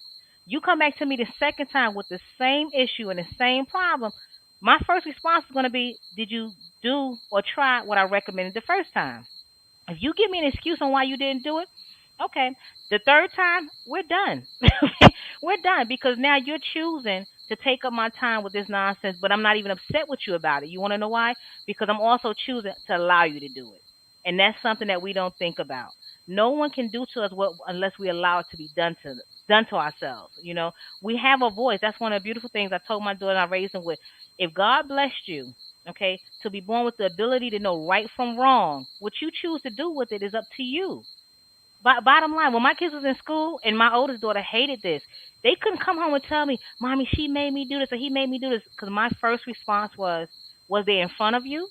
you come back to me the second time with the same issue and the same problem, my first response is going to be, did you do or try what I recommended the first time? If you give me an excuse on why you didn't do it, okay, the third time, we're done. We're done, because now you're choosing to take up my time with this nonsense, but I'm not even upset with you about it. You want to know why? Because I'm also choosing to allow you to do it. And that's something that we don't think about. No one can do to us unless we allow it to be done to ourselves. We have a voice. That's one of the beautiful things I told my daughter and I raised them with. If God blessed you, okay, to be born with the ability to know right from wrong, what you choose to do with it is up to you. Bottom line, when my kids was in school, and my oldest daughter hated this, they couldn't come home and tell me, Mommy, she made me do this or he made me do this. Because my first response was they in front of you?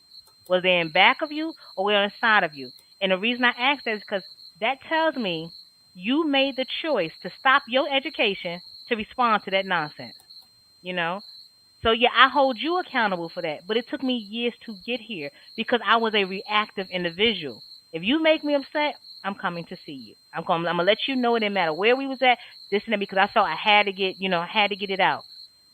Was they in back of you or were they on the side of you? And the reason I ask that is because that tells me you made the choice to stop your education to respond to that nonsense, you know? So yeah, I hold you accountable for that. But it took me years to get here because I was a reactive individual. If you make me upset, I'm coming to see you. I'm gonna let you know it didn't matter where we was at, this and that, because I felt I had to get, I had to get it out.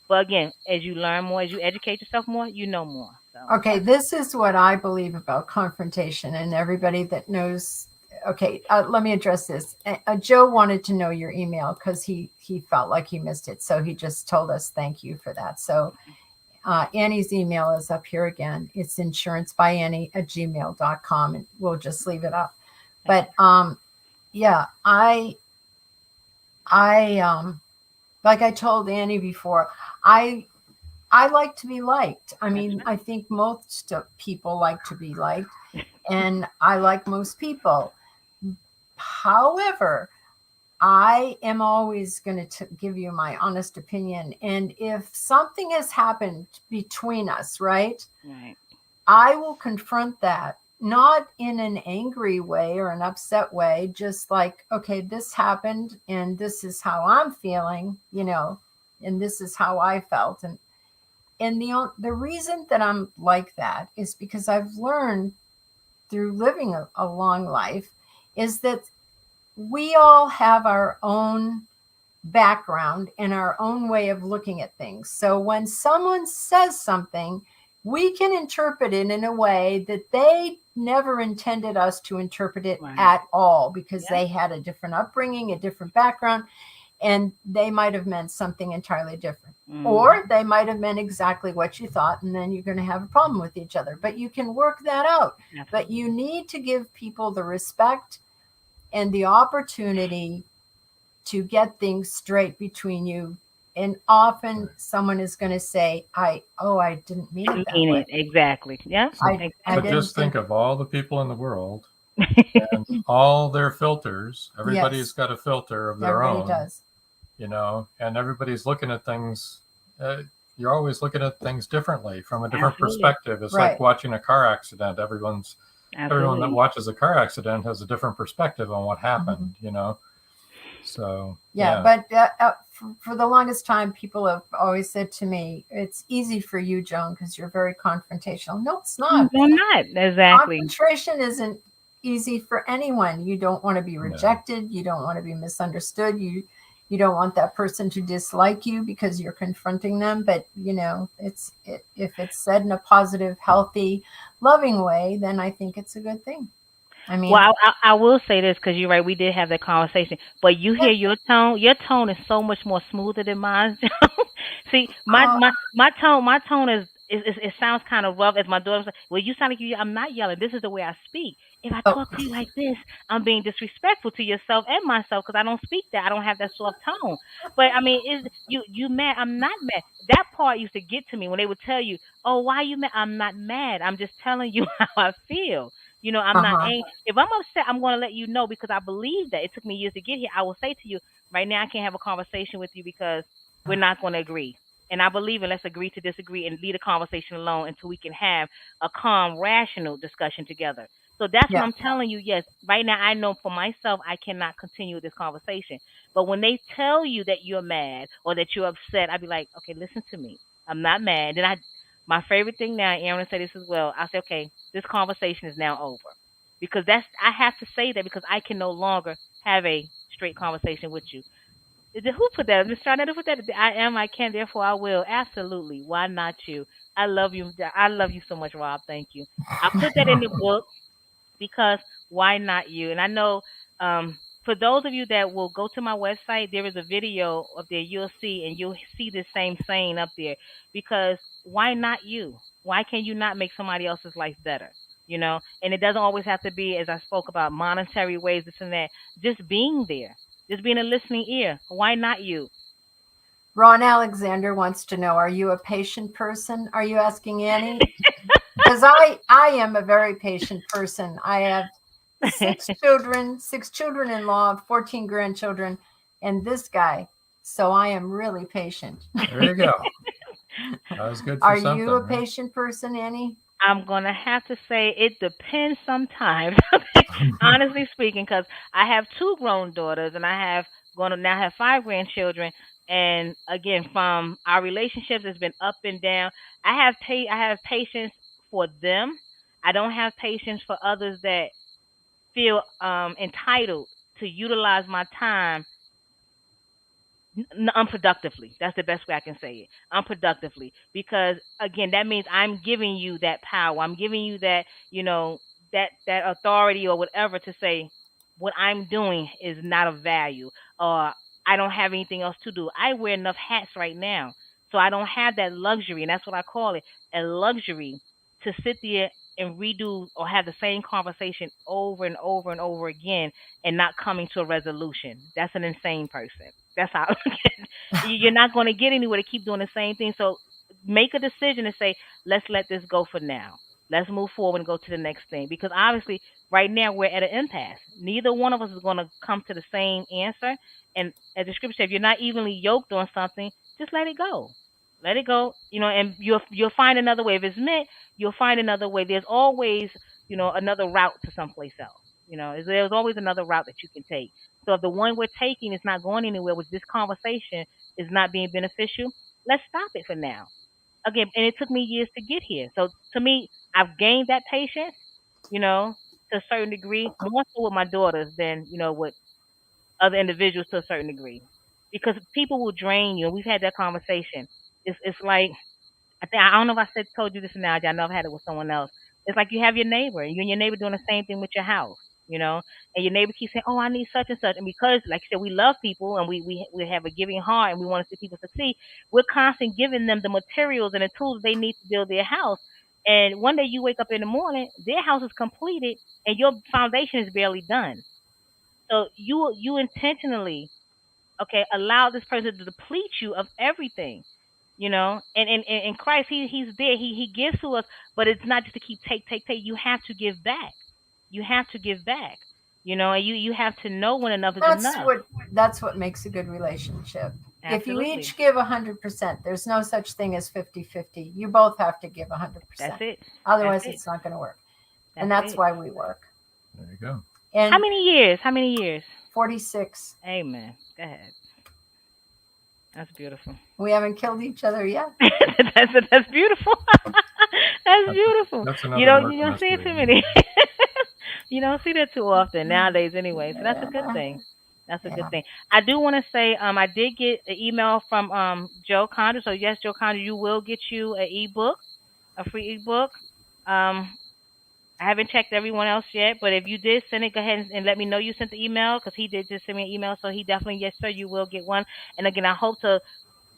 But again, as you learn more, as you educate yourself more, you know more. So Okay, this is what I believe about confrontation, and everybody that knows. Okay, let me address this. Joe wanted to know your email because he felt like he missed it, so he just told us thank you for that. So Annie's email is up here again. It's insurancebyAnnie@gmail.com, and we'll just leave it up. But yeah, I like I told Annie before, I like to be liked. I mean, I think most people like to be liked, and I like most people. However, I am always going to give you my honest opinion. And if something has happened between us, right, I will confront that, not in an angry way or an upset way, just like, okay, this happened and this is how I'm feeling, and this is how I felt. And the reason that I'm like that is because I've learned through living a long life is that we all have our own background and our own way of looking at things. So when someone says something, we can interpret it in a way that they never intended us to interpret it at all, because they had a different upbringing, a different background, and they might have meant something entirely different. Or they might have meant exactly what you thought, and then you're going to have a problem with each other. But you can work that out. But you need to give people the respect and the opportunity to get things straight between you. And often someone is going to say, I didn't mean it that way. Exactly. Yeah. I just think of all the people in the world and all their filters. Everybody's got a filter of their own. Everybody does. And everybody's looking at things. You're always looking at things differently from a different perspective. It's like watching a car accident. Everyone that watches a car accident has a different perspective on what happened, So but for the longest time, people have always said to me, "It's easy for you, Joan, because you're very confrontational." No, it's not. No, not exactly. Confrontation isn't easy for anyone. You don't want to be rejected. You don't want to be misunderstood. You don't want that person to dislike you because you're confronting them. But if it's said in a positive, healthy, loving way, then I think it's a good thing. I mean, well, I will say this because you're right. We did have that conversation, but you hear your tone. Your tone is so much more smoother than mine. See, my tone is it sounds kind of rough. As my daughter said, well, you sound like you. I'm not yelling. This is the way I speak. If I talk to you like this, I'm being disrespectful to yourself and myself because I don't speak that. I don't have that soft tone. But I mean, is you mad? I'm not mad. That part used to get to me when they would tell you, "Oh, why are you mad?" I'm not mad. I'm just telling you how I feel. I'm not angry. If I'm upset, I'm going to let you know because I believe that. It took me years to get here. I will say to you, right now, I can't have a conversation with you because we're not going to agree. And I believe in let's agree to disagree and leave the conversation alone until we can have a calm, rational discussion together. So that's what I'm telling you. Yes, right now, I know for myself, I cannot continue this conversation. But when they tell you that you're mad or that you're upset, I'd be like, okay, listen to me. I'm not mad. Then my favorite thing now, Aaron said this as well. I say, okay, this conversation is now over. Because I have to say that because I can no longer have a straight conversation with you. Who put that? Ms. John, who put that? I can, therefore I will. Absolutely. Why not you? I love you. I love you so much, Rob. Thank you. I put that in the book because why not you? And I know for those of you that will go to my website, there is a video up there you'll see, and you'll see the same saying up there. Because why not you? Why can you not make somebody else's life better? And it doesn't always have to be, as I spoke about, monetary ways, this and that. Just being there, just being a listening ear. Why not you? Ron Alexander wants to know, are you a patient person? Are you asking Annie? Because I am a very patient person. I have 6 children-in-law, 14 grandchildren, and this guy. So I am really patient. There you go. That was good for something. Are you a patient person, Annie? I'm gonna have to say it depends sometimes. Honestly speaking, because I have two grown daughters and I have going to now have five grandchildren. And again, from our relationships, it's been up and down. I have patience for them. I don't have patience for others that feel entitled to utilize my time unproductively. That's the best way I can say it. Unproductively, because again, that means I'm giving you that power. I'm giving you that, that authority or whatever to say what I'm doing is not of value, or I don't have anything else to do. I wear enough hats right now, so I don't have that luxury, and that's what I call it, a luxury to sit there and redo or have the same conversation over and over and over again and not coming to a resolution. That's an insane person. That's how you're not going to get anywhere to keep doing the same thing. So make a decision and say, let's let this go for now. Let's move forward and go to the next thing. Because obviously, right now, we're at an impasse. Neither one of us is going to come to the same answer. And as the scripture says, if you're not evenly yoked on something, just let it go. Let it go, and you'll find another way. If it's meant, you'll find another way. There's always, another route to someplace else. There's always another route that you can take. So if the one we're taking is not going anywhere, with this conversation is not being beneficial, let's stop it for now. Again, and it took me years to get here. So to me, I've gained that patience, to a certain degree, more so with my daughters than, with other individuals to a certain degree. Because people will drain you, and we've had that conversation. It's like, I don't know if told you this now. I know I've had it with someone else. It's like you have your neighbor, and you and your neighbor doing the same thing with your house, and your neighbor keeps saying, "Oh, I need such and such," and because, like you said, we love people and we have a giving heart and we want to see people succeed. We're constantly giving them the materials and the tools they need to build their house. And one day you wake up in the morning, their house is completed, and your foundation is barely done. So you intentionally, okay, allow this person to deplete you of everything, and in Christ, he's there, he gives to us, but it's not just to keep take. You have to give back. You have to give back, and you have to know when enough is enough. That's what makes a good relationship. Absolutely. If you each give 100%, there's no such thing as 50-50. You both have to give 100%. That's it. Otherwise, it's not going to work. That's why we work. There you go. And how many years? 46. Amen. Go ahead. That's beautiful. We haven't killed each other yet. That's beautiful. That's beautiful. You don't see it too many. You don't see that too often nowadays, anyway. So that's a good thing. That's a good thing. I do want to say, I did get an email from Joe Condra. So yes, Joe Condra, you will get you an ebook, a free ebook. I haven't checked everyone else yet, but if you did send it, go ahead and let me know you sent the email, because he did just send me an email. So he definitely, yes, sir, you will get one. And again, I hope to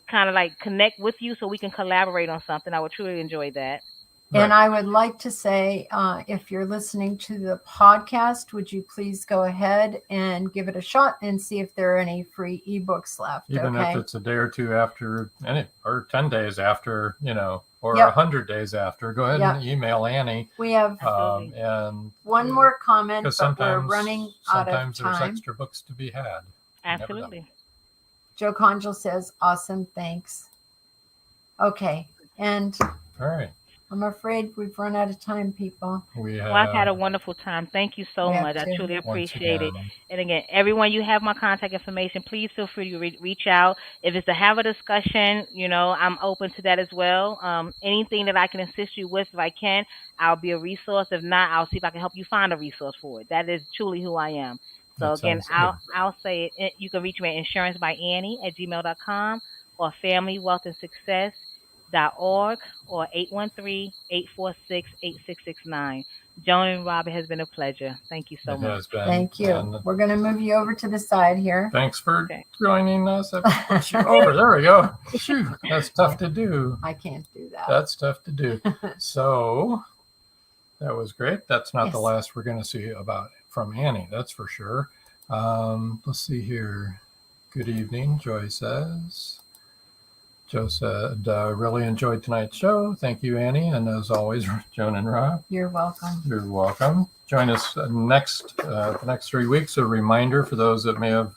kind of like connect with you so we can collaborate on something. I would truly enjoy that. And I would like to say, if you're listening to the podcast, would you please go ahead and give it a shot and see if there are any free ebooks left. Even if it's a day or two after, or 10 days after, or 100 days after, go ahead and email Annie. We have and one more comment, but we're running out of time. Sometimes there's extra books to be had. Absolutely. Joe Conjal says, awesome, thanks. Okay, and all right. I'm afraid we've run out of time, people. I've had a wonderful time. Thank you so much. I truly appreciate it. And again, everyone, you have my contact information. Please feel free to reach out. If it's to have a discussion, I'm open to that as well. Anything that I can assist you with, if I can, I'll be a resource. If not, I'll see if I can help you find a resource for it. That is truly who I am. So again, I'll say it. You can reach me at insurancebyAnnie@gmail.com or familywealthandsuccess.org or 813-846-8669. Joan and Rob, it has been a pleasure. Thank you so much. Thank you. We're going to move you over to the side here. Thanks for joining us. Over. There we go. Shoot, that's tough to do. I can't do that. That's tough to do. So that was great. That's not the last we're going to see from Annie. That's for sure. Let's see here. Good evening, Joy says. Joe said, really enjoyed tonight's show. Thank you, Annie. And as always, Joan and Rob. You're welcome. You're welcome. Join us the next 3 weeks. A reminder for those that may have,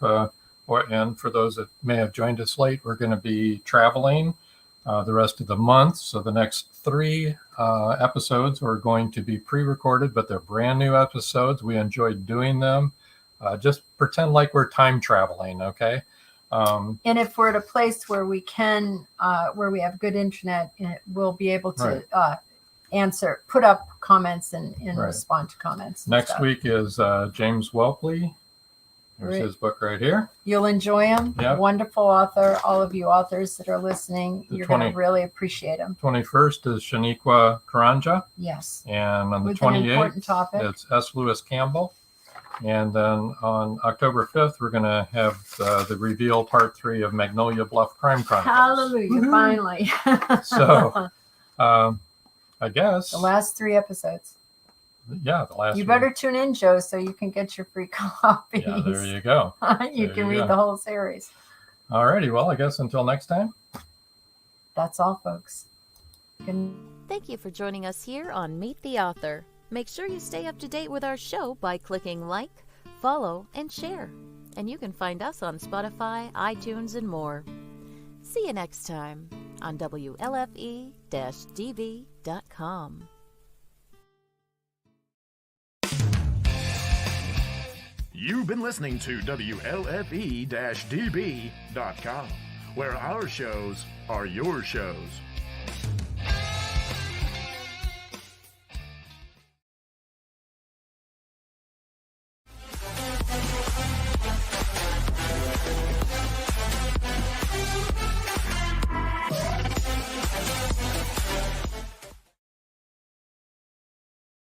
and for those that may have joined us late, we're going to be traveling the rest of the month. So the next 3 episodes are going to be pre-recorded, but they're brand new episodes. We enjoyed doing them. Just pretend like we're time traveling, okay? And if we're at a place where we can, where we have good internet, we'll be able to put up comments and respond to comments. Next week is James Whelpley. Here's his book right here. You'll enjoy him. Yep. Wonderful author. All of you authors that are listening, you're going to really appreciate him. 21st is Shaniqua Karanja. Yes. And on the With an important 28th, topic. it's S. Lewis Campbell. And then on October 5th, we're going to have the reveal part 3 of Magnolia Bluff Crime Chronicles. Hallelujah, finally. So, I guess. The last 3 episodes. Yeah, the last. You better tune in, Joe, so you can get your free copies. Yeah, there you go. You can read the whole series. All righty. Well, I guess until next time. That's all, folks. Thank you for joining us here on Meet the Author. Make sure you stay up to date with our show by clicking like, follow, and share. And you can find us on Spotify, iTunes, and more. See you next time on WLFE-DB.com. You've been listening to WLFE-DB.com, where our shows are your shows.